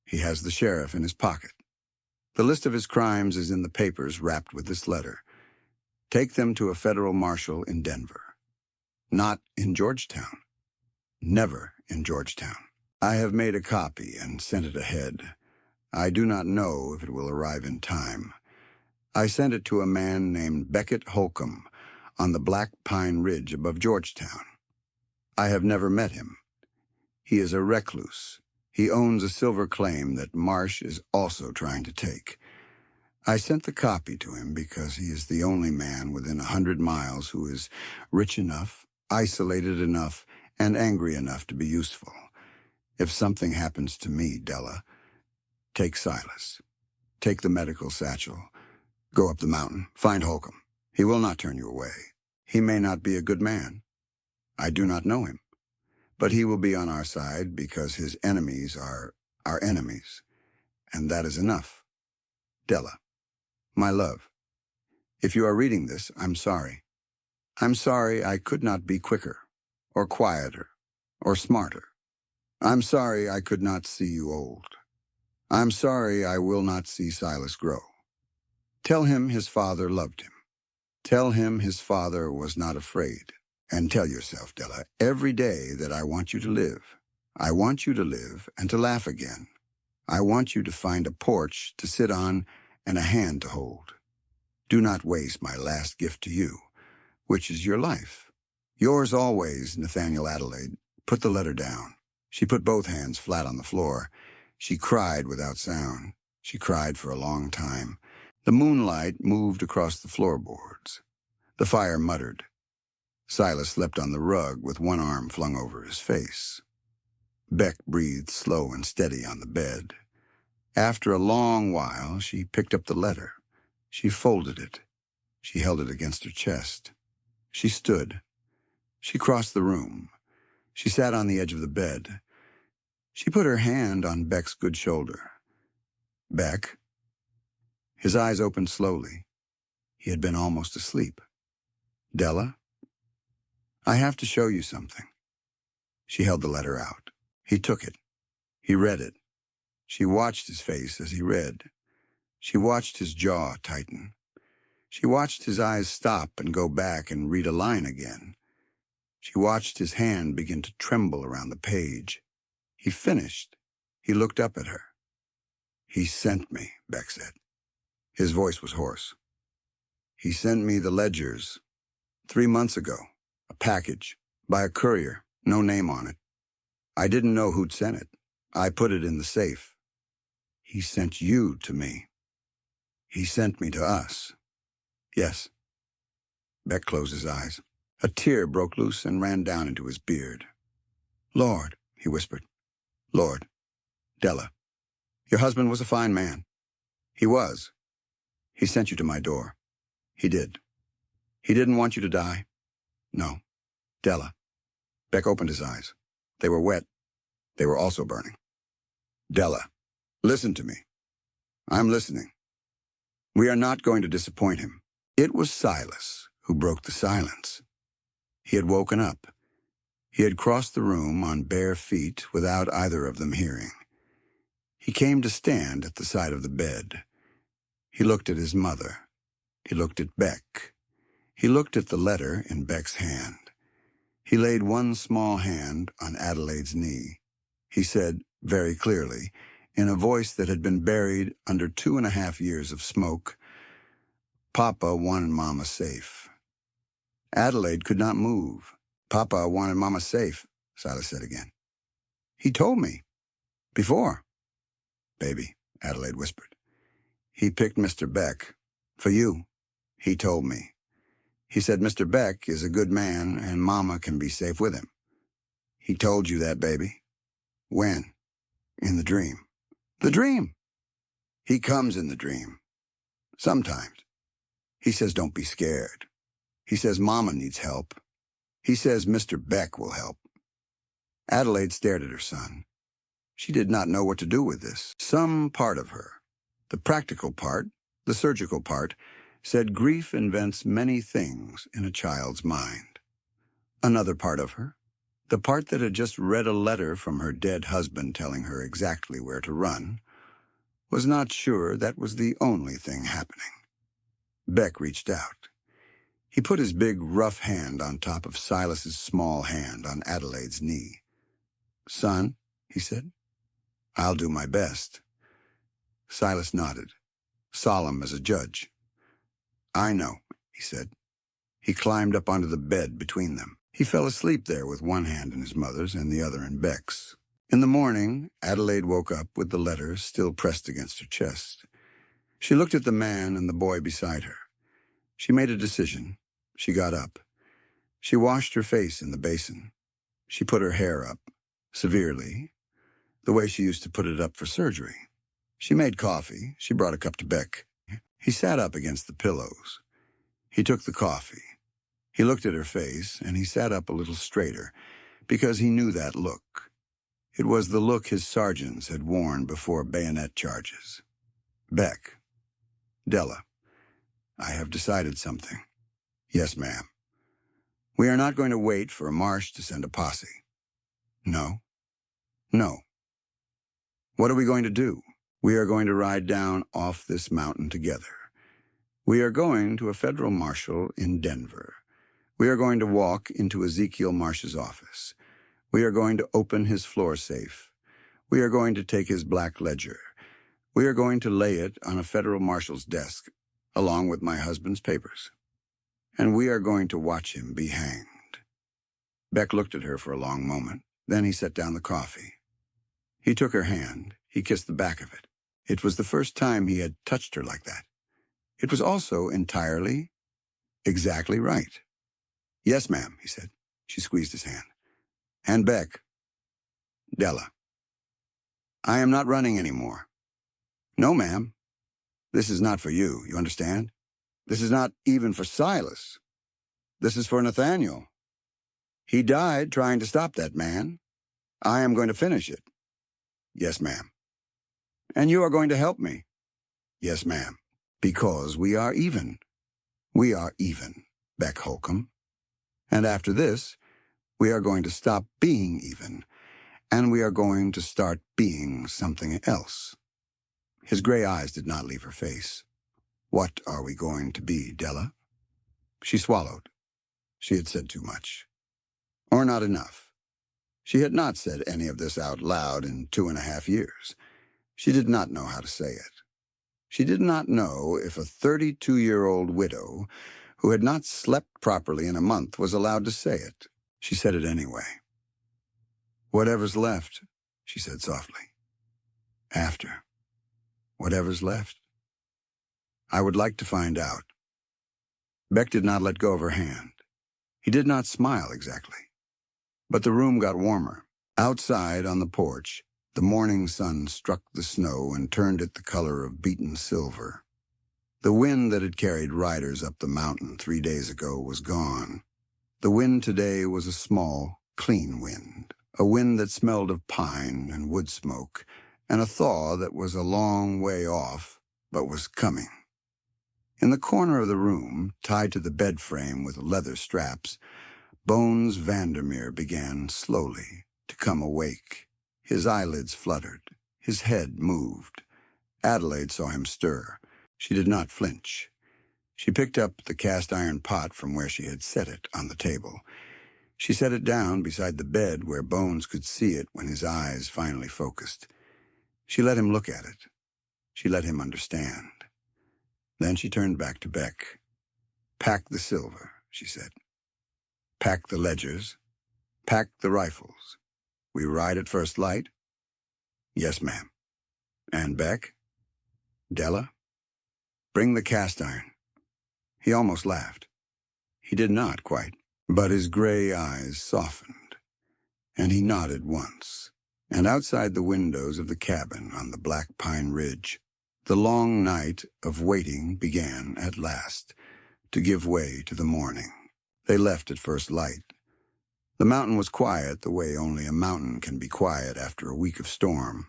[SPEAKER 1] He has the sheriff in his pocket. The list of his crimes is in the papers wrapped with this letter. Take them to a federal marshal in Denver. Not in Georgetown. Never in Georgetown. I have made a copy and sent it ahead. I do not know if it will arrive in time. I sent it to a man named Beckett Holcombe on the Black Pine Ridge above Georgetown. I have never met him. He is a recluse. He owns a silver claim that Marsh is also trying to take. I sent the copy to him because he is the only man within 100 miles who is rich enough, isolated enough, and angry enough to be useful. If something happens to me, Della, take Silas. Take the medical satchel. Go up the mountain. Find Holcombe. He will not turn you away. He may not be a good man. I do not know him. But he will be on our side because his enemies are our enemies. And that is enough. Della, my love, if you are reading this, I'm sorry. I'm sorry I could not be quicker, or quieter, or smarter. I'm sorry I could not see you old. I'm sorry I will not see Silas grow. Tell him his father loved him. Tell him his father was not afraid. And tell yourself, Della, every day that I want you to live. I want you to live and to laugh again. I want you to find a porch to sit on and a hand to hold. Do not waste my last gift to you, which is your life. Yours always, Nathaniel Adelaide. Put the letter down. She put both hands flat on the floor. She cried without sound. She cried for a long time. The moonlight moved across the floorboards. The fire muttered. Silas slept on the rug with one arm flung over his face. Beck breathed slow and steady on the bed. After a long while, she picked up the letter. She folded it. She held it against her chest. She stood. She crossed the room. She sat on the edge of the bed. She put her hand on Beck's good shoulder. Beck. His eyes opened slowly. He had been almost asleep. Della, I have to show you something. She held the letter out. He took it. He read it. She watched his face as he read. She watched his jaw tighten. She watched his eyes stop and go back and read a line again. She watched his hand begin to tremble around the page. He finished. He looked up at her. He sent me, Beck said. His voice was hoarse. He sent me the ledgers 3 months ago, a package, by a courier, no name on it. I didn't know who'd sent it. I put it in the safe. He sent you to me. He sent me to us. Yes. Beck closed his eyes. A tear broke loose and ran down into his beard. Lord, he whispered. Lord, Della, your husband was a fine man. He was. He sent you to my door. He did. He didn't want you to die. No. Della. Beck opened his eyes. They were wet. They were also burning. Della, listen to me. I'm listening. We are not going to disappoint him. It was Silas who broke the silence. He had woken up. He had crossed the room on bare feet without either of them hearing. He came to stand at the side of the bed. He looked at his mother. He looked at Beck. He looked at the letter in Beck's hand. He laid one small hand on Adelaide's knee. He said, very clearly, in a voice that had been buried under 2.5 years of smoke, Papa wanted Mama safe. Adelaide could not move. Papa wanted Mama safe, Silas said again. He told me. Before. Baby, Adelaide whispered. He picked Mr. Beck. For you, he told me. He said Mr. Beck is a good man and Mama can be safe with him. He told you that, baby? When? In the dream. The dream? He comes in the dream. Sometimes. He says don't be scared. He says Mama needs help. He says Mr. Beck will help. Adelaide stared at her son. She did not know what to do with this. Some part of her, the practical part, the surgical part, said grief invents many things in a child's mind. Another part of her, the part that had just read a letter from her dead husband telling her exactly where to run, was not sure that was the only thing happening. Beck reached out. He put his big, rough hand on top of Silas's small hand on Adelaide's knee. Son, he said, I'll do my best. Silas nodded, solemn as a judge. I know, he said. He climbed up onto the bed between them. He fell asleep there with one hand in his mother's and the other in Beck's. In the morning, Adelaide woke up with the letter still pressed against her chest. She looked at the man and the boy beside her. She made a decision. She got up. She washed her face in the basin. She put her hair up, severely, the way she used to put it up for surgery. She made coffee. She brought a cup to Beck. He sat up against the pillows. He took the coffee. He looked at her face, and he sat up a little straighter, because he knew that look. It was the look his sergeants had worn before bayonet charges. Beck. Della. I have decided something. Yes, ma'am. We are not going to wait for Marsh to send a posse. No. No. What are we going to do? We are going to ride down off this mountain together. We are going to a federal marshal in Denver. We are going to walk into Ezekiel Marsh's office. We are going to open his floor safe. We are going to take his black ledger. We are going to lay it on a federal marshal's desk, along with my husband's papers. And we are going to watch him be hanged. Beck looked at her for a long moment. Then he set down the coffee. He took her hand. He kissed the back of it. It was the first time he had touched her like that. It was also entirely, exactly right. Yes, ma'am, he said. She squeezed his hand. And Beck. Della. I am not running anymore. No, ma'am. This is not for you, you understand? This is not even for Silas. This is for Nathaniel. He died trying to stop that man. I am going to finish it. Yes, ma'am. And you are going to help me. Yes, ma'am. Because we are even. We are even, Beck Holcombe. And after this, we are going to stop being even, and we are going to start being something else. His gray eyes did not leave her face. What are we going to be, Della? She swallowed. She had said too much. Or not enough. She had not said any of this out loud in 2.5 years. She did not know how to say it. She did not know if a 32-year-old widow who had not slept properly in a month was allowed to say it. She said it anyway. Whatever's left, she said softly. After. Whatever's left. I would like to find out. Beck did not let go of her hand. He did not smile exactly. But the room got warmer. Outside on the porch, the morning sun struck the snow and turned it the color of beaten silver. The wind that had carried riders up the mountain 3 days ago was gone. The wind today was a small, clean wind, a wind that smelled of pine and wood smoke, and a thaw that was a long way off, but was coming. In the corner of the room, tied to the bed frame with leather straps, Bones Vandermeer began slowly to come awake. His eyelids fluttered. His head moved. Adelaide saw him stir. She did not flinch. She picked up the cast-iron pot from where she had set it on the table. She set it down beside the bed where Bones could see it when his eyes finally focused. She let him look at it. She let him understand. Then she turned back to Beck. Pack the silver, she said. Pack the ledgers. Pack the rifles. We ride at first light? Yes, ma'am. And Beck? Della? Bring the cast iron. He almost laughed. He did not quite, but his gray eyes softened, and he nodded once. And outside the windows of the cabin on the Black Pine Ridge, the long night of waiting began at last to give way to the morning. They left at first light. The mountain was quiet the way only a mountain can be quiet after a week of storm.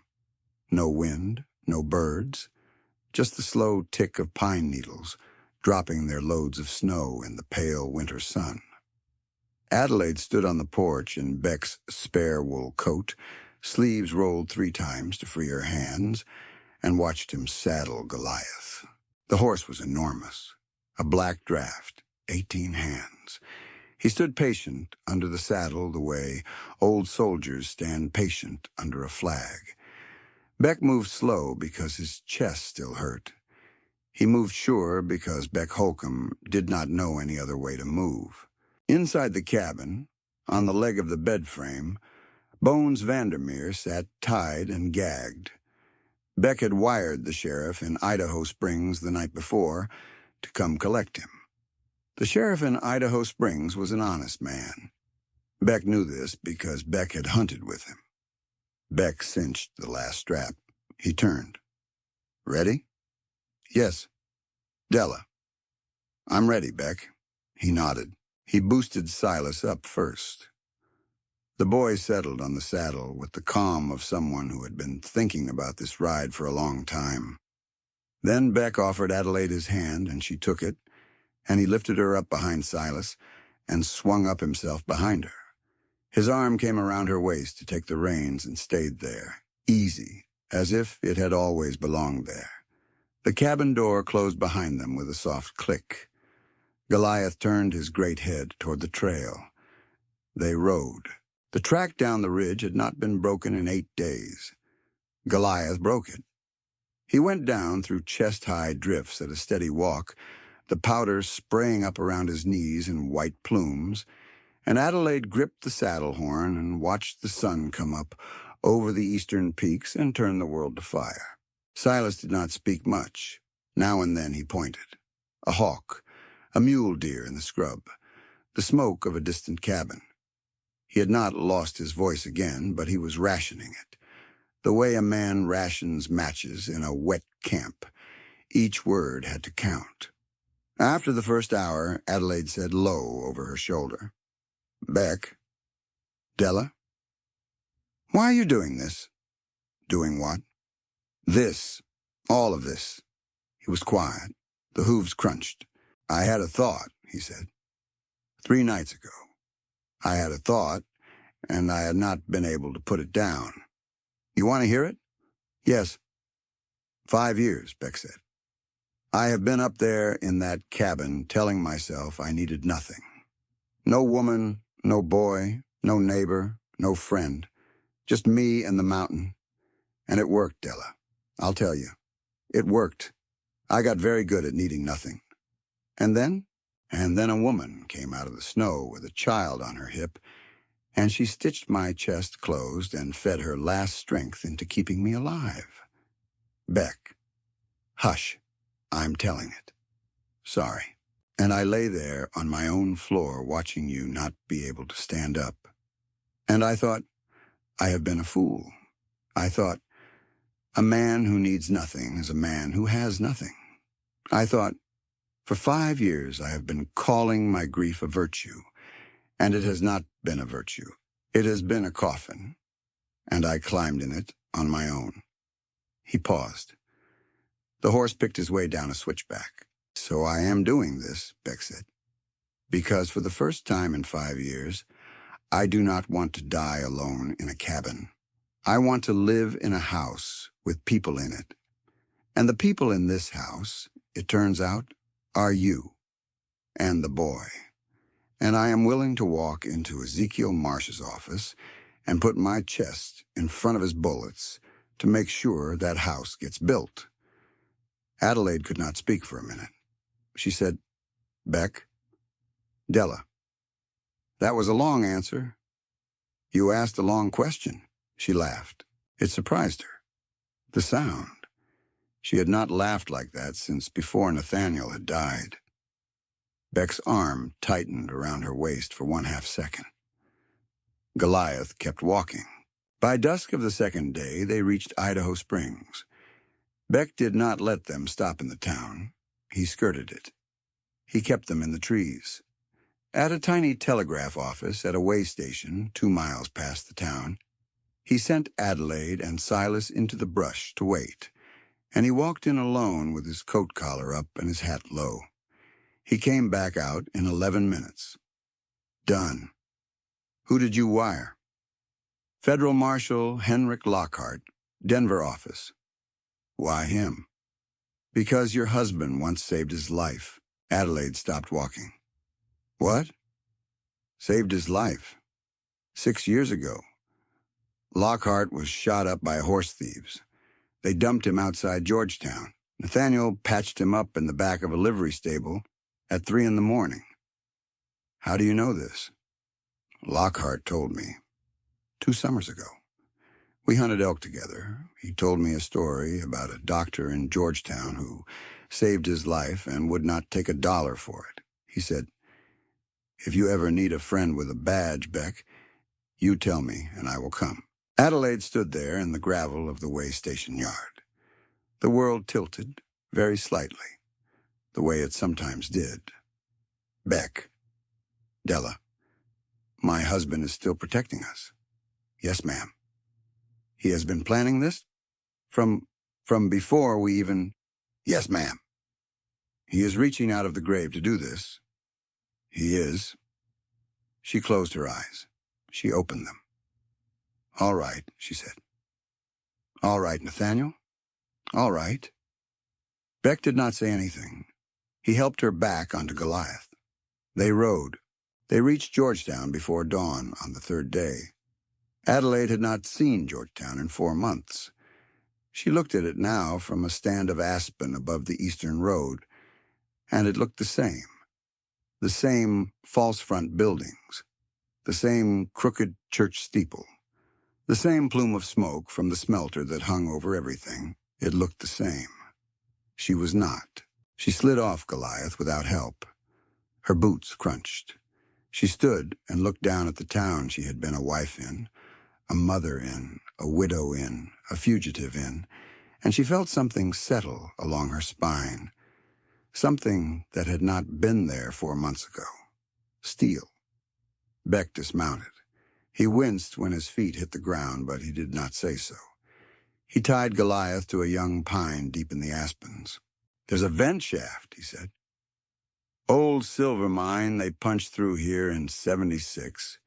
[SPEAKER 1] No wind, no birds, just the slow tick of pine needles dropping their loads of snow in the pale winter sun. Adelaide stood on the porch in Beck's spare wool coat, sleeves rolled 3 times to free her hands, and watched him saddle Goliath. The horse was enormous, a black draft, 18 hands. He stood patient under the saddle the way old soldiers stand patient under a flag. Beck moved slow because his chest still hurt. He moved sure because Beck Holcombe did not know any other way to move. Inside the cabin, on the leg of the bed frame, Bones Vandermeer sat tied and gagged. Beck had wired the sheriff in Idaho Springs the night before to come collect him. The sheriff in Idaho Springs was an honest man. Beck knew this because Beck had hunted with him. Beck cinched the last strap. He turned. Ready? Yes. Della. I'm ready, Beck. He nodded. He boosted Silas up first. The boy settled on the saddle with the calm of someone who had been thinking about this ride for a long time. Then Beck offered Adelaide his hand, and she took it, and he lifted her up behind Silas and swung up himself behind her. His arm came around her waist to take the reins and stayed there, easy, as if it had always belonged there. The cabin door closed behind them with a soft click. Goliath turned his great head toward the trail. They rode. The track down the ridge had not been broken in 8 days. Goliath broke it. He went down through chest-high drifts at a steady walk, the powder spraying up around his knees in white plumes, and Adelaide gripped the saddle horn and watched the sun come up over the eastern peaks and turn the world to fire. Silas did not speak much. Now and then he pointed. A hawk, a mule deer in the scrub, the smoke of a distant cabin. He had not lost his voice again, but he was rationing it, the way a man rations matches in a wet camp. Each word had to count. After the first hour, Adelaide said low over her shoulder, "Beck, Della, why are you doing this?" "Doing what?" "This. All of this." He was quiet. The hooves crunched. "I had a thought," he said. 3 nights ago. I had a thought, and I had not been able to put it down. You want to hear it?" "Yes." 5 years, Beck said. I have been up there in that cabin telling myself I needed nothing. No woman, no boy, no neighbor, no friend. Just me and the mountain. And it worked, Della. I'll tell you. It worked. I got very good at needing nothing. And then a woman came out of the snow with a child on her hip, and she stitched my chest closed and fed her last strength into keeping me alive. Beck, hush, I'm telling it. Sorry. And I lay there on my own floor watching you not be able to stand up. And I thought, I have been a fool. I thought, a man who needs nothing is a man who has nothing. I thought, for 5 years I have been calling my grief a virtue, and it has not been a virtue. It has been a coffin, and I climbed in it on my own. He paused. The horse picked his way down a switchback. So I am doing this, Beck said, because for the first time in 5 years, I do not want to die alone in a cabin. I want to live in a house with people in it. And the people in this house, it turns out, are you and the boy. And I am willing to walk into Ezekiel Marsh's office and put my chest in front of his bullets to make sure that house gets built. Adelaide could not speak for a minute. She said, Beck, Della. That was a long answer. You asked a long question. She laughed. It surprised her. The sound. She had not laughed like that since before Nathaniel had died. Beck's arm tightened around her waist for 1/2 second. Goliath kept walking. By dusk of the second day, they reached Idaho Springs. Beck did not let them stop in the town. He skirted it. He kept them in the trees. At a tiny telegraph office at a way station 2 miles past the town, he sent Adelaide and Silas into the brush to wait, and he walked in alone with his coat collar up and his hat low. He came back out in 11 minutes. Done. Who did you wire? Federal Marshal Henrik Lockhart, Denver office. Why him? Because your husband once saved his life. Adelaide stopped walking. What? Saved his life. 6 years ago. Lockhart was shot up by horse thieves. They dumped him outside Georgetown. Nathaniel patched him up in the back of a livery stable at 3 in the morning. How do you know this? Lockhart told me 2 summers ago. We hunted elk together. He told me a story about a doctor in Georgetown who saved his life and would not take $1 for it. He said, if you ever need a friend with a badge, Beck, you tell me and I will come. Adelaide stood there in the gravel of the way station yard. The world tilted, very slightly, the way it sometimes did. Beck, Della, my husband is still protecting us. Yes, ma'am. He has been planning this? From before we even... Yes, ma'am. He is reaching out of the grave to do this. He is. She closed her eyes. She opened them. All right, she said. All right, Nathaniel. All right. Beck did not say anything. He helped her back onto Goliath. They rode. They reached Georgetown before dawn on the third day. Adelaide had not seen Georgetown in 4 months. She looked at it now from a stand of aspen above the eastern road, and it looked the same. The same false front buildings, the same crooked church steeple, the same plume of smoke from the smelter that hung over everything. It looked the same. She was not. She slid off Goliath without help. Her boots crunched. She stood and looked down at the town she had been a wife in, a mother in, a widow in, a fugitive in, and she felt something settle along her spine, something that had not been there 4 months ago. Steel. Beck dismounted. He winced when his feet hit the ground, but he did not say so. He tied Goliath to a young pine deep in the aspens. There's a vent shaft, he said. Old silver mine they punched through here in '76.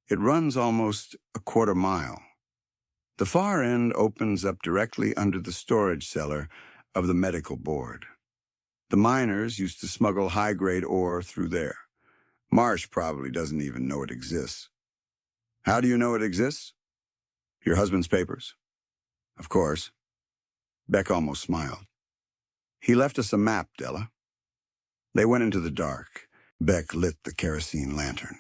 [SPEAKER 1] It runs almost a quarter mile. The far end opens up directly under the storage cellar of the medical board. The miners used to smuggle high-grade ore through there. Marsh probably doesn't even know it exists. How do you know it exists? Your husband's papers? Of course. Beck almost smiled. He left us a map, Della. They went into the dark. Beck lit the kerosene lantern.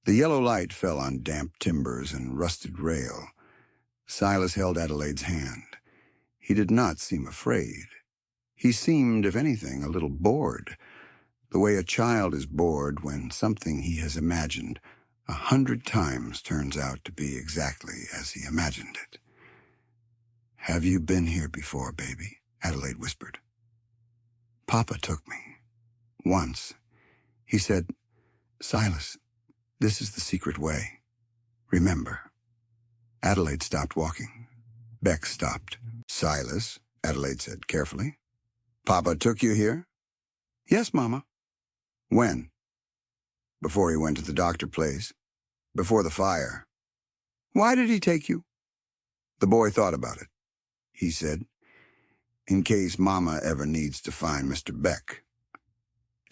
[SPEAKER 1] The yellow light fell on damp timbers and rusted rail. Silas held Adelaide's hand. He did not seem afraid. He seemed, if anything, a little bored, the way a child is bored when something he has imagined 100 times turns out to be exactly as he imagined it. Have you been here before, baby? Adelaide whispered. Papa took me. Once. He said, Silas, this is the secret way. Remember. Adelaide stopped walking. Beck stopped. Silas, Adelaide said carefully. Papa took you here? Yes, Mama. When? Before he went to the doctor place. Before the fire. Why did he take you? The boy thought about it. He said, in case Mama ever needs to find Mr. Beck.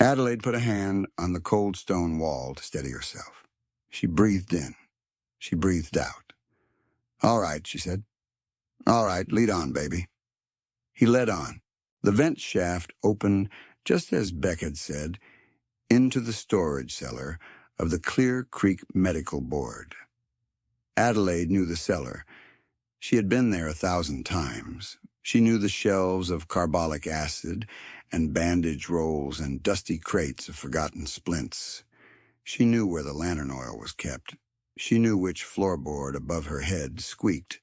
[SPEAKER 1] Adelaide put a hand on the cold stone wall to steady herself. She breathed in. She breathed out. All right, she said. All right, lead on, baby. He led on. The vent shaft opened, just as Beck had said, into the storage cellar of the Clear Creek Medical Board. Adelaide knew the cellar. She had been there 1,000 times. She knew the shelves of carbolic acid and bandage rolls and dusty crates of forgotten splints. She knew where the lantern oil was kept. She knew which floorboard above her head squeaked,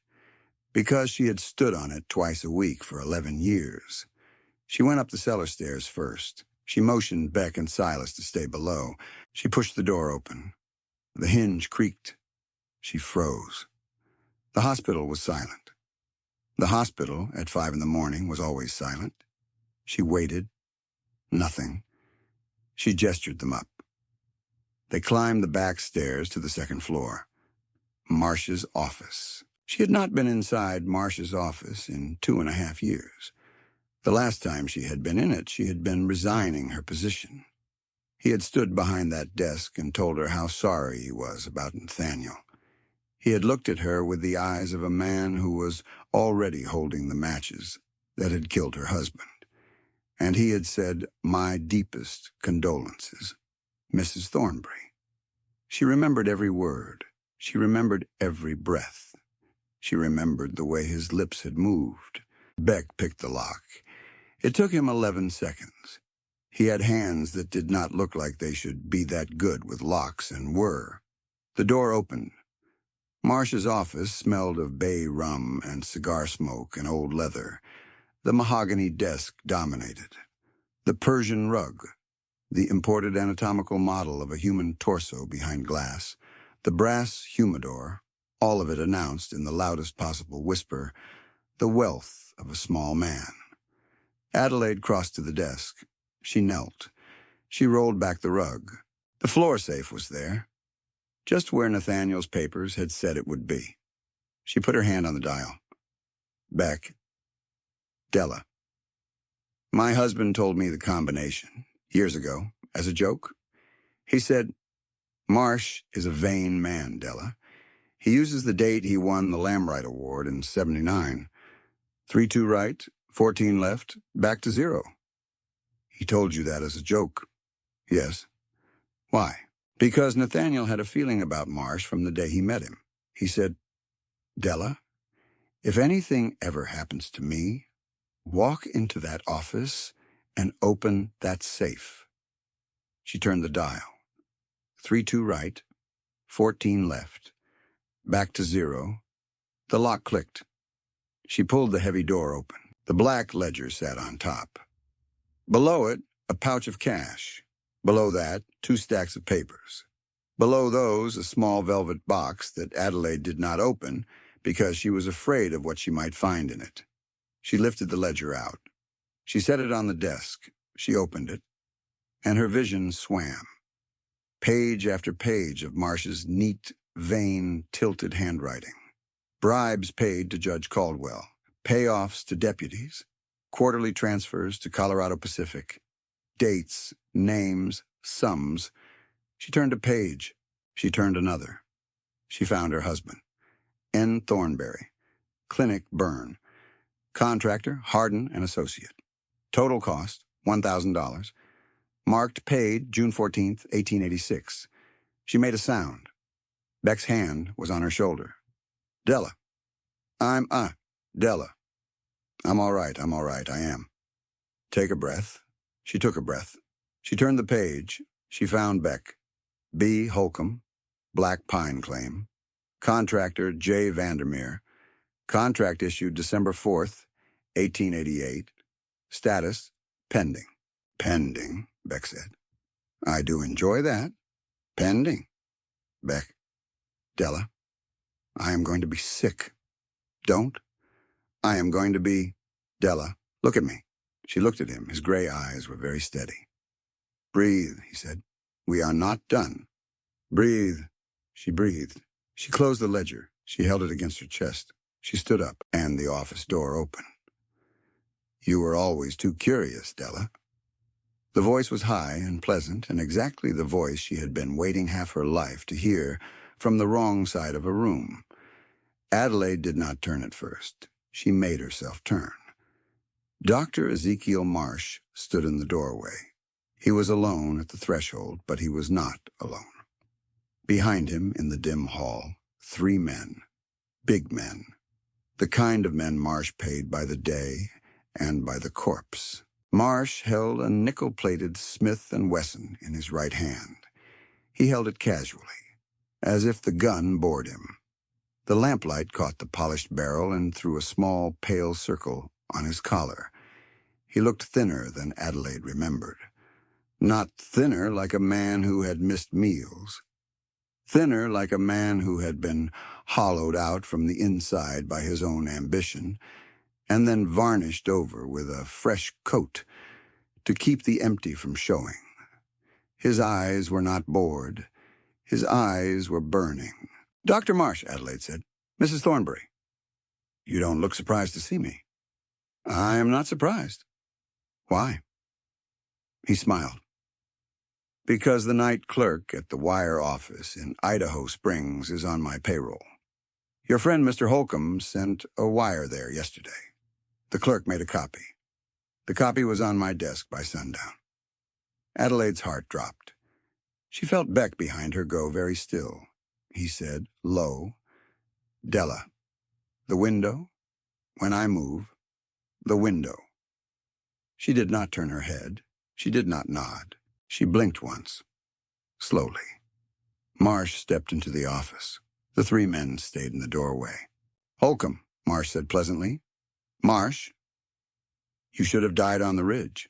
[SPEAKER 1] because she had stood on it twice a week for 11 years. She went up the cellar stairs first. She motioned Beck and Silas to stay below. She pushed the door open. The hinge creaked. She froze. The hospital was silent. The hospital, at 5 in the morning, was always silent. She waited. Nothing. She gestured them up. They climbed the back stairs to the second floor. Marsh's office. She had not been inside Marsh's office in 2.5 years. The last time she had been in it, she had been resigning her position. He had stood behind that desk and told her how sorry he was about Nathaniel. He had looked at her with the eyes of a man who was already holding the matches that had killed her husband. And he had said, my deepest condolences, Mrs. Thornbury. She remembered every word. She remembered every breath. She remembered the way his lips had moved. Beck picked the lock. It took him 11 seconds. He had hands that did not look like they should be that good with locks and were. The door opened. Marsh's office smelled of bay rum and cigar smoke and old leather. The mahogany desk dominated. The Persian rug. the imported anatomical model of a human torso behind glass, the brass humidor, all of it announced in the loudest possible whisper, the wealth of a small man. Adelaide crossed to the desk. She knelt. She rolled back the rug. The floor safe was there, just where Nathaniel's papers had said it would be. She put her hand on the dial. Beck. Della. My husband told me the combination, years ago, as a joke. He said, Marsh is a vain man, Della. He uses the date he won the Lambright Award in '79. 3-2 right, 14 left, back to 0. He told you that as a joke. Yes. Why? Because Nathaniel had a feeling about Marsh from the day he met him. He said, Della, if anything ever happens to me, walk into that office and open that safe. She turned the dial. 3-2 right, 14 left, back to 0. The lock clicked. She pulled the heavy door open. The black ledger sat on top. Below it, a pouch of cash. Below that, 2 stacks of papers. Below those, a small velvet box that Adelaide did not open because she was afraid of what she might find in it. She lifted the ledger out. She set it on the desk. She opened it, and her vision swam. Page after page of Marsh's neat, vain, tilted handwriting. Bribes paid to Judge Caldwell, payoffs to deputies, quarterly transfers to Colorado Pacific, dates, names, sums. She turned a page. She turned another. She found her husband. N. Thornbury. Clinic burn. Contractor, Hardin and Associate. Total cost, $1,000. Marked paid June 14th, 1886. She made a sound. Beck's hand was on her shoulder. Della. Della. I'm all right, I am. Take a breath. She took a breath. She turned the page. She found Beck. B. Holcombe. Black Pine Claim. Contractor J. Vandermeer. Contract issued December 4th, 1888. Status, pending. Pending, Beck said. I do enjoy that. Pending. Beck. Della. I am going to be sick. Don't. I am going to be... Della, look at me. She looked at him. His gray eyes were very steady. Breathe, he said. We are not done. Breathe. She breathed. She closed the ledger. She held it against her chest. She stood up, and the office door opened. You were always too curious, Della. The voice was high and pleasant, and exactly the voice she had been waiting half her life to hear from the wrong side of a room. Adelaide did not turn at first. She made herself turn. Dr. Ezekiel Marsh stood in the doorway. He was alone at the threshold, but he was not alone. Behind him, in the dim hall, 3 men, big men, the kind of men Marsh paid by the day and by the corpse. Marsh held a nickel-plated Smith & Wesson in his right hand. He held it casually, as if the gun bored him. The lamplight caught the polished barrel and threw a small, pale circle on his collar. He looked thinner than Adelaide remembered. Not thinner like a man who had missed meals. Thinner like a man who had been hollowed out from the inside by his own ambition, and then varnished over with a fresh coat to keep the empty from showing. His eyes were not bored. His eyes were burning. Dr. Marsh, Adelaide said. Mrs. Thornbury. You don't look surprised to see me. I am not surprised. Why? He smiled. Because the night clerk at the wire office in Idaho Springs is on my payroll. Your friend Mr. Holcombe sent a wire there yesterday. The clerk made a copy. The copy was on my desk by sundown. Adelaide's heart dropped. She felt Beck behind her go very still. He said, low, Della, the window? When I move, the window. She did not turn her head. She did not nod. She blinked once, slowly. Marsh stepped into the office. The 3 men stayed in the doorway. Holcombe, Marsh said pleasantly. Marsh, you should have died on the ridge.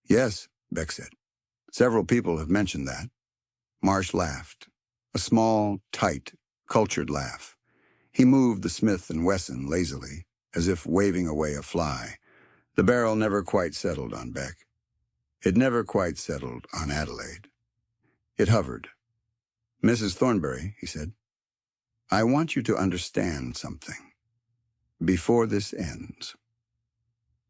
[SPEAKER 1] Yes, Beck said. Several people have mentioned that. Marsh laughed. A small, tight, cultured laugh. He moved the Smith & Wesson lazily, as if waving away a fly. The barrel never quite settled on Beck. It never quite settled on Adelaide. It hovered. "Mrs. Thornbury," he said, "I want you to understand something. Before this ends.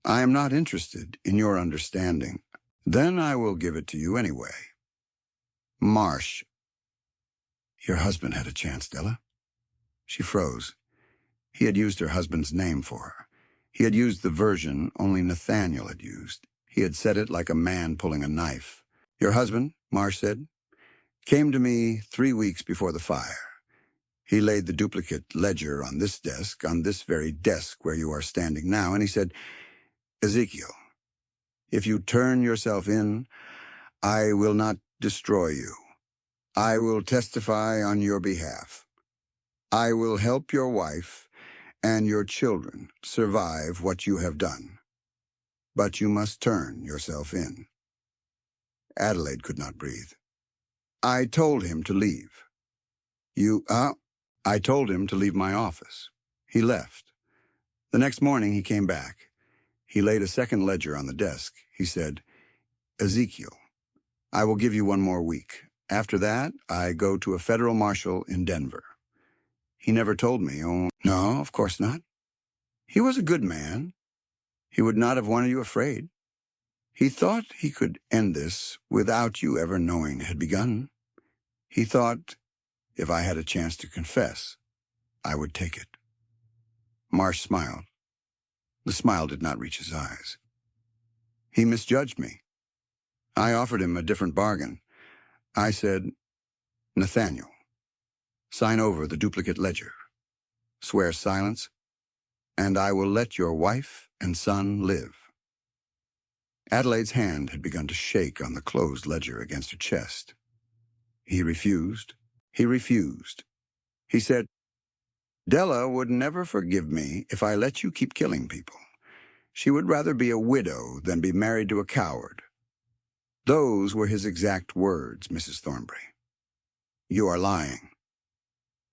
[SPEAKER 1] I am not interested in your understanding. Then I will give it to you anyway. Marsh." "Your husband had a chance, Della." She froze. He had used her husband's name for her. He had used the version only Nathaniel had used. He had said it like a man pulling a knife. "Your husband," Marsh said, "came to me 3 weeks before the fire. He laid the duplicate ledger on this very desk where you are standing now, and he said, 'Ezekiel, if you turn yourself in, I will not destroy you. I will testify on your behalf. I will help your wife and your children survive what you have done. But you must turn yourself in.'" Adelaide could not breathe. "I told him to leave." I told him to leave my office. He left. The next morning he came back. He laid a second ledger on the desk. He said, 'Ezekiel, I will give you 1 more week. After that, I go to a federal marshal in Denver.' He never told me. Oh, no, of course not. He was a good man. He would not have wanted you afraid. He thought he could end this without you ever knowing it had begun. He thought if I had a chance to confess, I would take it." Marsh smiled. The smile did not reach his eyes. "He misjudged me. I offered him a different bargain. I said, 'Nathaniel, sign over the duplicate ledger. Swear silence, and I will let your wife and son live.'" Adelaide's hand had begun to shake on the closed ledger against her chest. He refused. He refused. He said, "Della would never forgive me if I let you keep killing people. She would rather be a widow than be married to a coward." Those were his exact words, Mrs. Thornbury. "You are lying."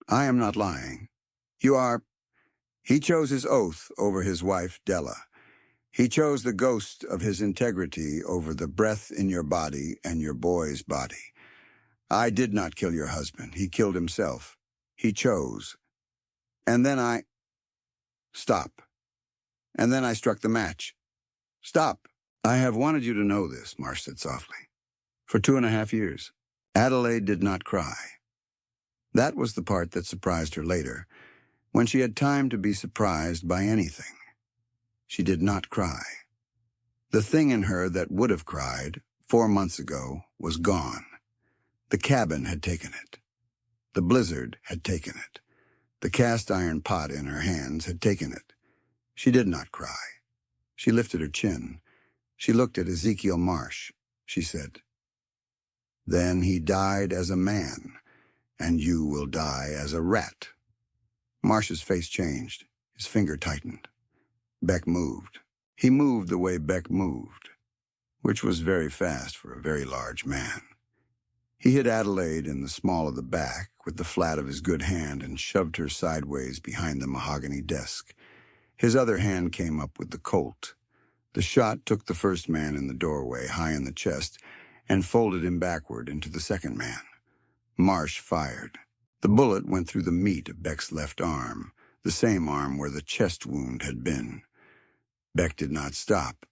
[SPEAKER 1] "I am not lying. You are—" He chose his oath over his wife, Della. He chose the ghost of his integrity over the breath in your body and your boy's body. "I did not kill your husband. He killed himself. He chose. And then I—" "Stop." "And then I struck the match." "Stop." "I have wanted you to know this," Marsh said softly, "for 2.5 years." Adelaide did not cry. That was the part that surprised her later, when she had time to be surprised by anything. She did not cry. The thing in her that would have cried 4 months ago was gone. The cabin had taken it. The blizzard had taken it. The cast-iron pot in her hands had taken it. She did not cry. She lifted her chin. She looked at Ezekiel Marsh. She said, "Then he died as a man, and you will die as a rat." Marsh's face changed. His finger tightened. Beck moved. He moved the way Beck moved, which was very fast for a very large man. He hit Adelaide in the small of the back with the flat of his good hand and shoved her sideways behind the mahogany desk. His other hand came up with the Colt. The shot took the first man in the doorway high in the chest and folded him backward into the second man. Marsh fired. The bullet went through the meat of Beck's left arm, the same arm where the chest wound had been. Beck did not stop.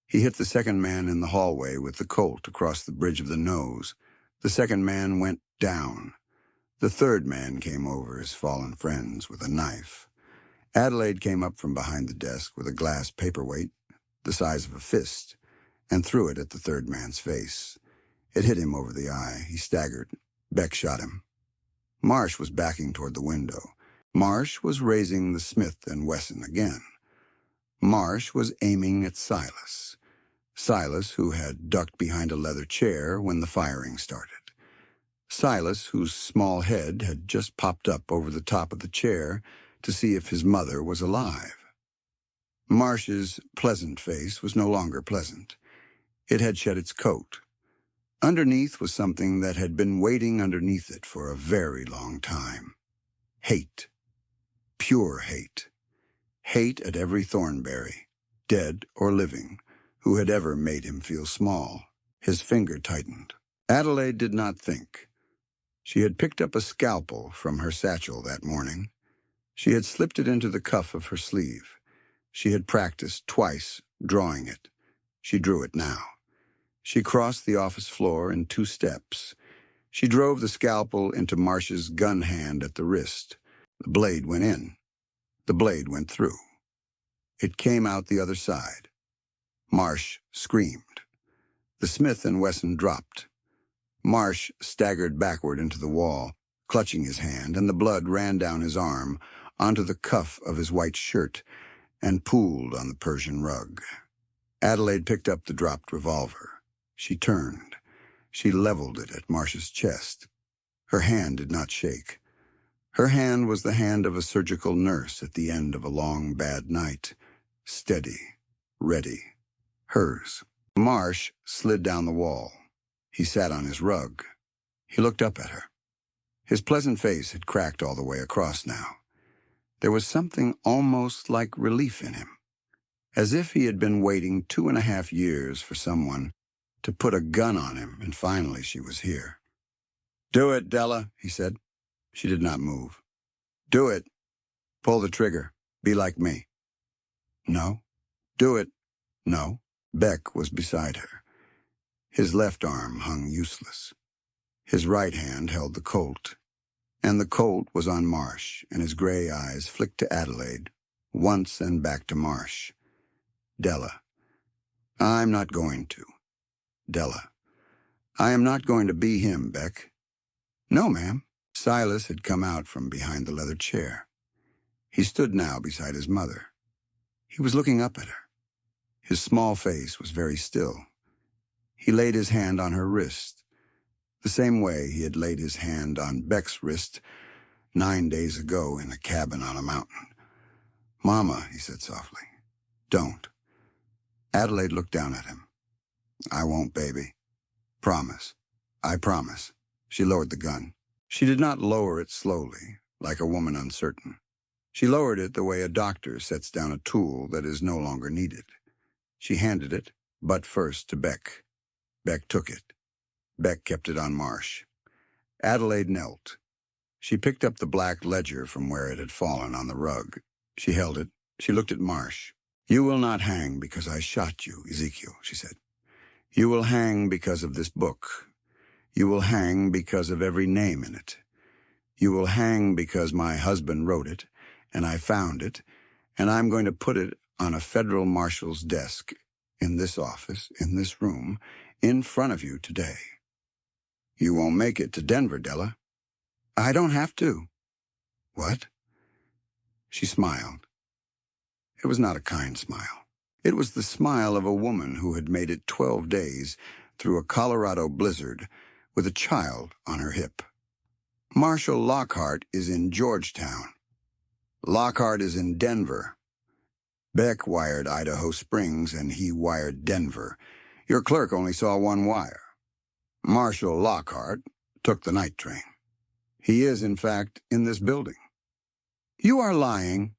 [SPEAKER 1] He hit the second man in the hallway with the Colt across the bridge of the nose. The second man went down. The third man came over his fallen friends with a knife. Adelaide came up from behind the desk with a glass paperweight, the size of a fist, and threw it at the third man's face. It hit him over the eye. He staggered. Beck shot him. Marsh was backing toward the window. Marsh was raising the Smith & Wesson again. Marsh was aiming at Silas. Silas, who had ducked behind a leather chair when the firing started. Silas, whose small head had just popped up over the top of the chair to see if his mother was alive. Marsh's pleasant face was no longer pleasant. It had shed its coat. Underneath was something that had been waiting underneath it for a very long time. Hate. Pure hate. Hate at every Thornbury, dead or living, who had ever made him feel small. His finger tightened. Adelaide did not think. She had picked up a scalpel from her satchel that morning. She had slipped it into the cuff of her sleeve. She had practiced twice drawing it. She drew it now. She crossed the office floor in 2 steps. She drove the scalpel into Marsh's gun hand at the wrist. The blade went in. The blade went through. It came out the other side. Marsh screamed. The Smith & Wesson dropped. Marsh staggered backward into the wall, clutching his hand, and the blood ran down his arm, onto the cuff of his white shirt, and pooled on the Persian rug. Adelaide picked up the dropped revolver. She turned. She leveled it at Marsh's chest. Her hand did not shake. Her hand was the hand of a surgical nurse at the end of a long, bad night. Steady. Ready. Hers. Marsh slid down the wall. He sat on his rug. He looked up at her. His pleasant face had cracked all the way across now. There was something almost like relief in him, as if he had been waiting 2.5 years for someone to put a gun on him, and finally she was here. "Do it, Della," he said. She did not move. "Do it. Pull the trigger. Be like me." "No." "Do it." "No." Beck was beside her. His left arm hung useless. His right hand held the Colt, and the Colt was on Marsh, and his gray eyes flicked to Adelaide, once and back to Marsh. "Della, I'm not going to." "Della, I am not going to be him, Beck." "No, ma'am." Silas had come out from behind the leather chair. He stood now beside his mother. He was looking up at her. His small face was very still. He laid his hand on her wrist, the same way he had laid his hand on Beck's wrist 9 days ago in a cabin on a mountain. "Mama," he said softly, "don't." Adelaide looked down at him. "I won't, baby. Promise. I promise." She lowered the gun. She did not lower it slowly, like a woman uncertain. She lowered it the way a doctor sets down a tool that is no longer needed. She handed it, butt first, to Beck. Beck took it. Beck kept it on Marsh. Adelaide knelt. She picked up the black ledger from where it had fallen on the rug. She held it. She looked at Marsh. "You will not hang because I shot you, Ezekiel," she said. "You will hang because of this book. You will hang because of every name in it. You will hang because my husband wrote it, and I found it, and I'm going to put it on a federal marshal's desk, in this office, in this room, in front of you today. You won't make it to Denver, Della." "I don't have to." "What?" She smiled. It was not a kind smile. It was the smile of a woman who had made it 12 days through a Colorado blizzard with a child on her hip. "Marshal Lockhart is in Georgetown. Lockhart is in Denver. Beck wired Idaho Springs, and he wired Denver. Your clerk only saw one wire. Marshal Lockhart took the night train. He is, in fact, in this building." "You are lying."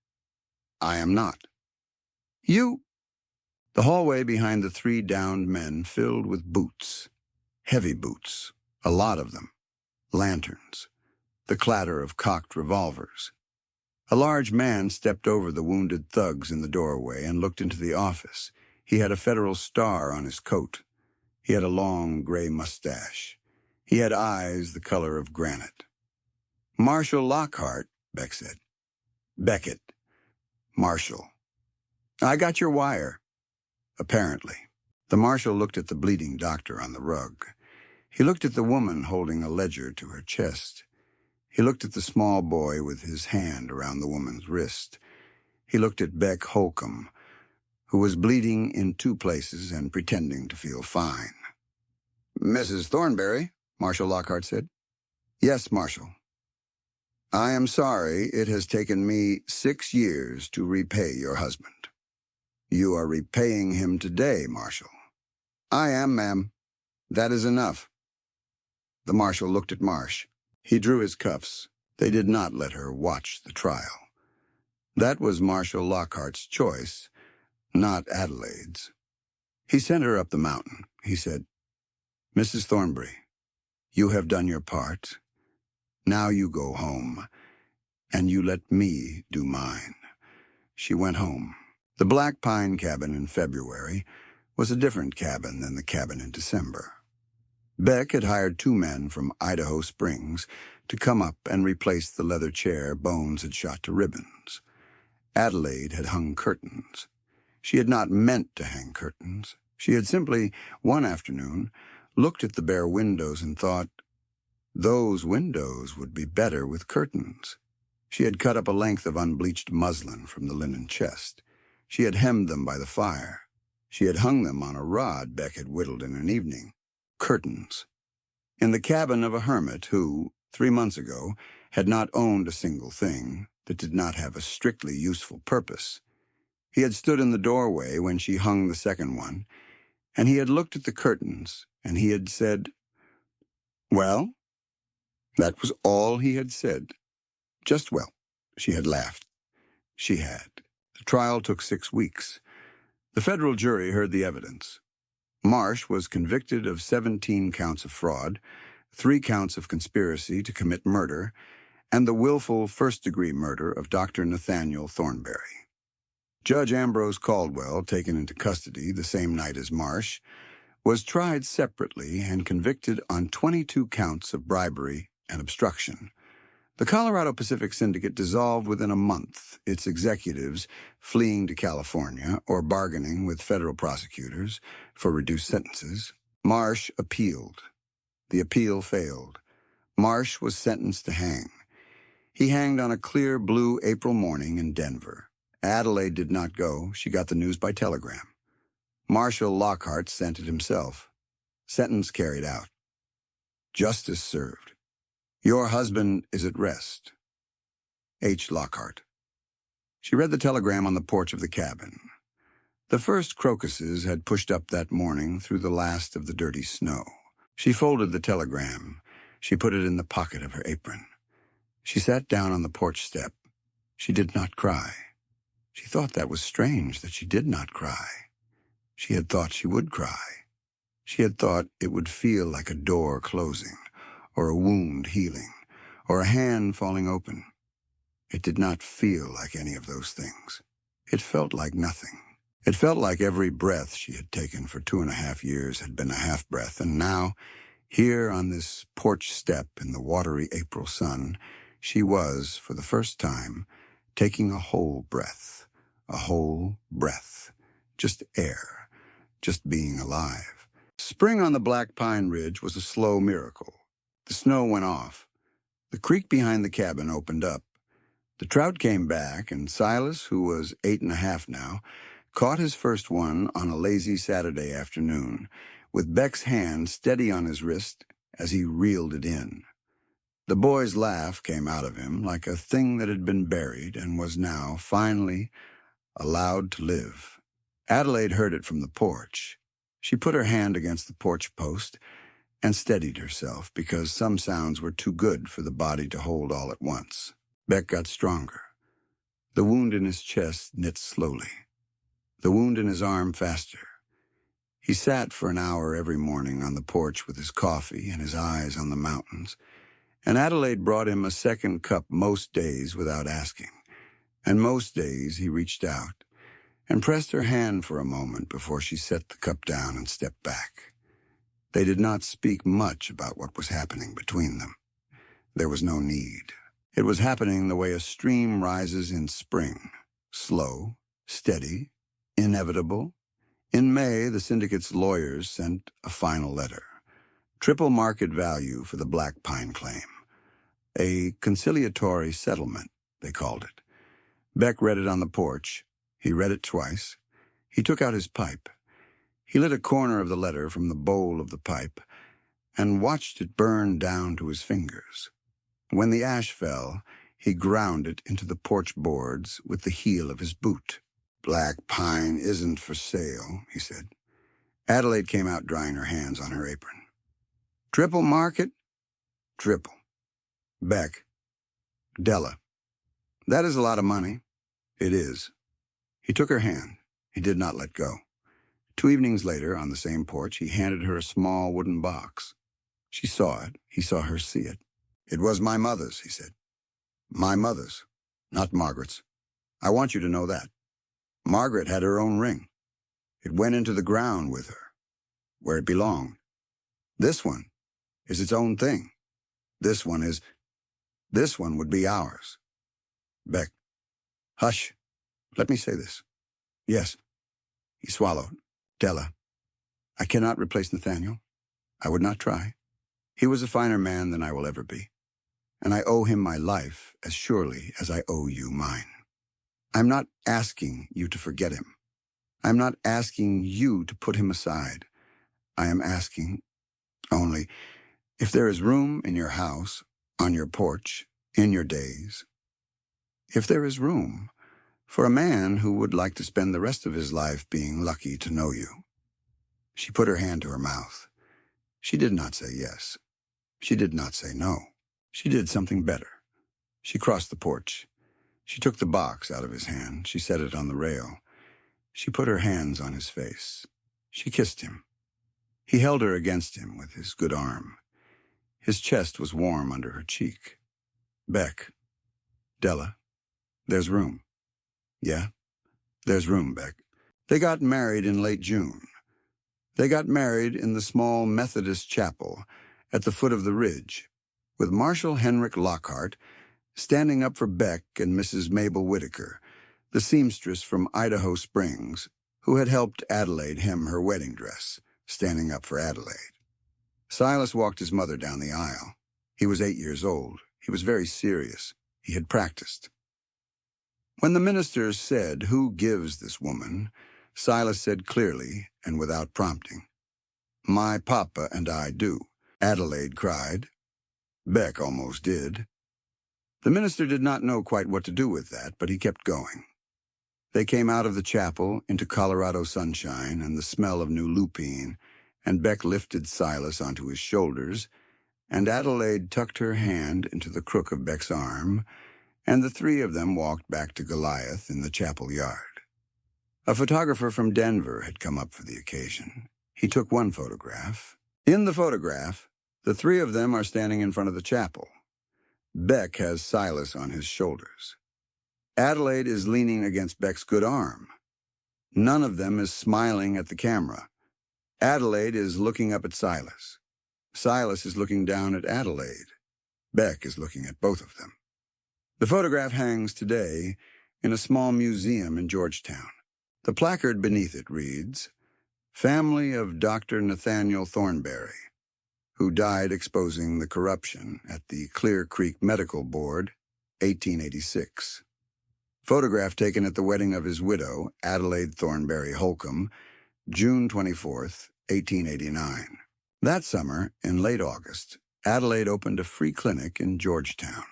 [SPEAKER 1] "I am not." "You—" The hallway behind the 3 downed men filled with boots. Heavy boots, a lot of them. Lanterns. The clatter of cocked revolvers. A large man stepped over the wounded thugs in the doorway and looked into the office. He had a federal star on his coat. He had a long gray mustache. He had eyes the color of granite. "Marshal Lockhart," Beck said. "Beckett. Marshal. I got your wire." "Apparently." The marshal looked at the bleeding doctor on the rug. He looked at the woman holding a ledger to her chest. He looked at the small boy with his hand around the woman's wrist. He looked at Beckett Holcombe, who was bleeding in 2 places and pretending to feel fine. "Mrs. Thornbury," Marshal Lockhart said. "Yes, Marshal." "I am sorry it has taken me 6 years to repay your husband." "You are repaying him today, Marshal." "I am, ma'am. That is enough." The marshal looked at Marsh. He drew his cuffs. They did not let her watch the trial. That was Marshal Lockhart's choice, not Adelaide's. He sent her up the mountain. He said, "Mrs. Thornbury, you have done your part. Now you go home, and you let me do mine." She went home. The Black Pine cabin in February was a different cabin than the cabin in December. Beck had hired 2 men from Idaho Springs to come up and replace the leather chair Bones had shot to ribbons. Adelaide had hung curtains. She had not meant to hang curtains. She had simply, one afternoon, looked at the bare windows and thought, those windows would be better with curtains. She had cut up a length of unbleached muslin from the linen chest. She had hemmed them by the fire. She had hung them on a rod Beck had whittled in an evening. Curtains. In the cabin of a hermit who, 3 months ago, had not owned a single thing that did not have a strictly useful purpose. He had stood in the doorway when she hung the second one, and he had looked at the curtains, and he had said, "Well?" That was all he had said. Just well. She had laughed. She had. The trial took 6 weeks. The federal jury heard the evidence. Marsh was convicted of 17 counts of fraud, 3 counts of conspiracy to commit murder, and the willful first-degree murder of Dr. Nathaniel Thornbury. Judge Ambrose Caldwell, taken into custody the same night as Marsh, was tried separately and convicted on 22 counts of bribery and obstruction. The Colorado Pacific Syndicate dissolved within a month, its executives fleeing to California or bargaining with federal prosecutors for reduced sentences. Marsh appealed. The appeal failed. Marsh was sentenced to hang. He hanged on a clear blue April morning in Denver. Adelaide did not go. She got the news by telegram. Marshal Lockhart sent it himself. Sentence carried out. Justice served. Your husband is at rest. H. Lockhart. She read the telegram on the porch of the cabin. The first crocuses had pushed up that morning through the last of the dirty snow. She folded the telegram. She put it in the pocket of her apron. She sat down on the porch step. She did not cry. She thought that was strange that she did not cry. She had thought she would cry. She had thought it would feel like a door closing, or a wound healing, or a hand falling open. It did not feel like any of those things. It felt like nothing. It felt like every breath she had taken for 2.5 years had been a half-breath, and now, here on this porch step in the watery April sun, she was, for the first time, taking a whole breath. A whole breath. Just air. Just being alive. Spring on the Black Pine Ridge was a slow miracle. The snow went off. The creek behind the cabin opened up. The trout came back, and Silas, who was 8.5 now, caught his first one on a lazy Saturday afternoon, with Beck's hand steady on his wrist as he reeled it in. The boy's laugh came out of him like a thing that had been buried and was now, finally, allowed to live. Adelaide heard it from the porch. She put her hand against the porch post and steadied herself because some sounds were too good for the body to hold all at once. Beck got stronger. The wound in his chest knit slowly. The wound in his arm faster. He sat for an hour every morning on the porch with his coffee and his eyes on the mountains, and Adelaide brought him a second cup most days without asking. And most days he reached out and pressed her hand for a moment before she set the cup down and stepped back. They did not speak much about what was happening between them. There was no need. It was happening the way a stream rises in spring, slow, steady, inevitable. In May, the syndicate's lawyers sent a final letter. Triple market value for the Black Pine claim. A conciliatory settlement, they called it. Beck read it on the porch. He read it twice. He took out his pipe. He lit a corner of the letter from the bowl of the pipe and watched it burn down to his fingers. When the ash fell, he ground it into the porch boards with the heel of his boot. "Black pine isn't for sale," he said. Adelaide came out drying her hands on her apron. "Triple market? triple. Beck. Della. That is a lot of money. It is. He took her hand. He did not let go. 2 evenings later, on the same porch, he handed her a small wooden box. She saw it. He saw her see it. It was my mother's, he said. My mother's, not Margaret's. I want you to know that. Margaret had her own ring. It went into the ground with her, where it belonged. This one is its own thing. This one would be ours. Beck. Hush. Let me say this. Yes. He swallowed. Della. I cannot replace Nathaniel. I would not try. He was a finer man than I will ever be. And I owe him my life as surely as I owe you mine. I'm not asking you to forget him. I'm not asking you to put him aside. I am asking only, if there is room in your house, on your porch, in your days, if there is room for a man who would like to spend the rest of his life being lucky to know you. She put her hand to her mouth. She did not say yes. She did not say no. She did something better. She crossed the porch. She took the box out of his hand. She set it on the rail. She put her hands on his face. She kissed him. He held her against him with his good arm. His chest was warm under her cheek. Beck. Della. There's room. Yeah, there's room, Beck. They got married in late June. They got married in the small Methodist chapel at the foot of the ridge, with Marshal Henrik Lockhart standing up for Beck and Mrs. Mabel Whitaker, the seamstress from Idaho Springs, who had helped Adelaide hem her wedding dress, standing up for Adelaide. Silas walked his mother down the aisle. He was 8 years old. He was very serious. He had practiced. When the minister said, "Who gives this woman?" Silas said clearly and without prompting, "My papa and I do." Adelaide cried. Beck almost did. The minister did not know quite what to do with that, but he kept going. They came out of the chapel into Colorado sunshine and the smell of new lupine, and Beck lifted Silas onto his shoulders, and Adelaide tucked her hand into the crook of Beck's arm, and the three of them walked back to Goliath in the chapel yard. A photographer from Denver had come up for the occasion. He took one photograph. In the photograph, the three of them are standing in front of the chapel. Beck has Silas on his shoulders. Adelaide is leaning against Beck's good arm. None of them is smiling at the camera. Adelaide is looking up at Silas. Silas is looking down at Adelaide. Beck is looking at both of them. The photograph hangs today in a small museum in Georgetown. The placard beneath it reads, "Family of Dr. Nathaniel Thornbury, who died exposing the corruption at the Clear Creek Medical Board, 1886. Photograph taken at the wedding of his widow, Adelaide Thornbury Holcombe, June 24th, 1889. That summer, in late August, Adelaide opened a free clinic in Georgetown.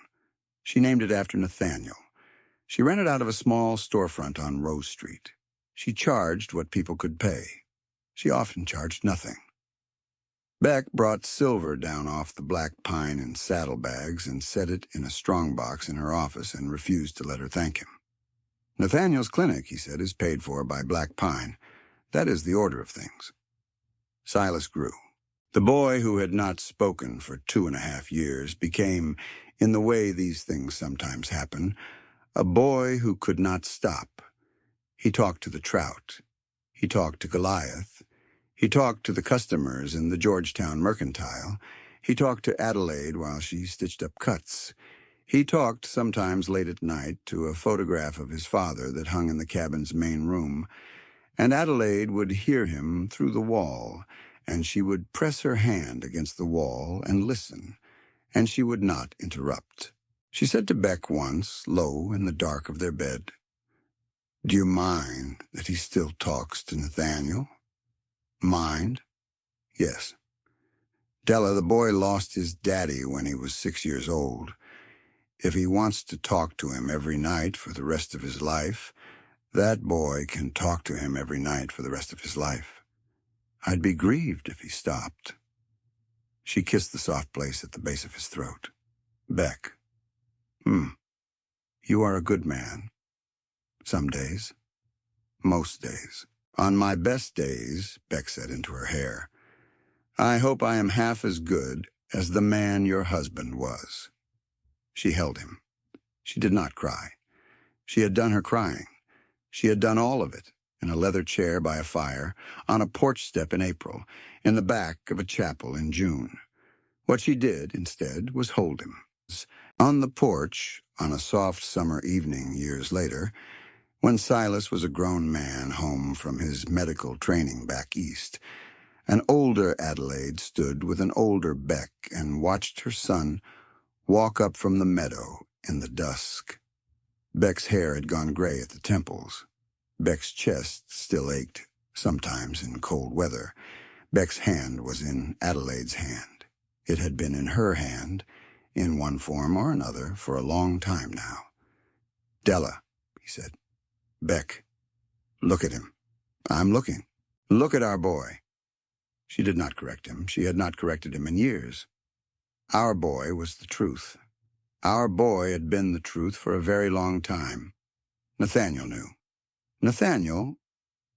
[SPEAKER 1] She named it after Nathaniel. She rented out of a small storefront on Rose Street. She charged what people could pay. She often charged nothing. Beck brought silver down off the black pine in saddlebags and set it in a strongbox in her office and refused to let her thank him. Nathaniel's clinic, he said, is paid for by black pine. That is the order of things. Silas grew. The boy who had not spoken for 2.5 years became, in the way these things sometimes happen, a boy who could not stop. He talked to the trout. He talked to Goliath. He talked to the customers in the Georgetown Mercantile. He talked to Adelaide while she stitched up cuts. He talked, sometimes late at night, to a photograph of his father that hung in the cabin's main room, and Adelaide would hear him through the wall, and she would press her hand against the wall and listen, and she would not interrupt. She said to Beck once, low in the dark of their bed, "Do you mind that he still talks to Nathaniel?" "Mind?" "Yes. Della, the boy lost his daddy when he was 6 years old. If he wants to talk to him every night for the rest of his life, that boy can talk to him every night for the rest of his life. I'd be grieved if he stopped." She kissed the soft place at the base of his throat. Beck. You are a good man. Some days. Most days. On my best days, Beck said into her hair, I hope I am half as good as the man your husband was. She held him. She did not cry. She had done her crying. She had done all of it, in a leather chair by a fire, on a porch step in April, in the back of a chapel in June. What she did, instead, was hold him. On the porch, on a soft summer evening years later, when Silas was a grown man home from his medical training back east, an older Adelaide stood with an older Beck and watched her son walk up from the meadow in the dusk. Beck's hair had gone gray at the temples. Beck's chest still ached, sometimes in cold weather. Beck's hand was in Adelaide's hand. It had been in her hand, in one form or another, for a long time now. Della, he said. Beck, look at him. I'm looking. Look at our boy. She did not correct him. She had not corrected him in years. Our boy was the truth. Our boy had been the truth for a very long time. Nathaniel knew. Nathaniel,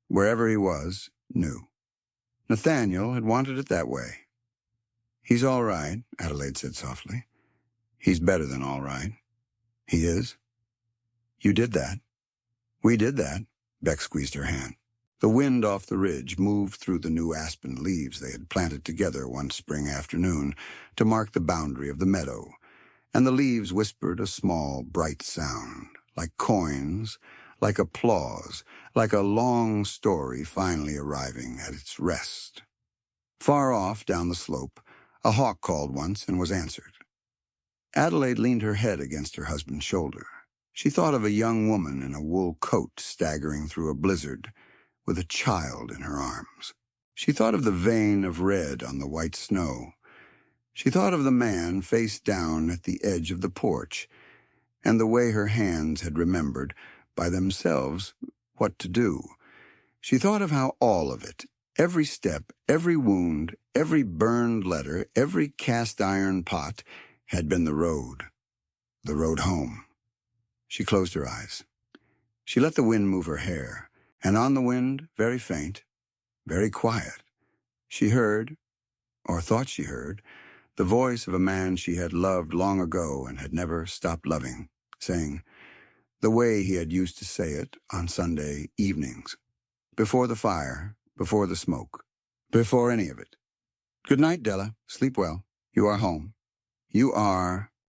[SPEAKER 1] wherever he was, knew. Nathaniel had wanted it that way. He's all right, Adelaide said softly. He's better than all right. He is. You did that. We did that. Beck squeezed her hand. The wind off the ridge moved through the new aspen leaves they had planted together one spring afternoon to mark the boundary of the meadow, and the leaves whispered a small, bright sound, like coins, like applause, like a long story finally arriving at its rest. Far off, down the slope, a hawk called once and was answered. Adelaide leaned her head against her husband's shoulder. She thought of a young woman in a wool coat staggering through a blizzard, with a child in her arms. She thought of the vein of red on the white snow. She thought of the man face down at the edge of the porch, and the way her hands had remembered, by themselves, what to do. She thought of how all of it, every step, every wound, every burned letter, every cast-iron pot, had been the road home. She closed her eyes. She let the wind move her hair, and on the wind, very faint, very quiet, she heard, or thought she heard, the voice of a man she had loved long ago and had never stopped loving, saying, the way he had used to say it on Sunday evenings, before the fire, before the smoke, before any of it. Good night, Della. Sleep well. You are home. You are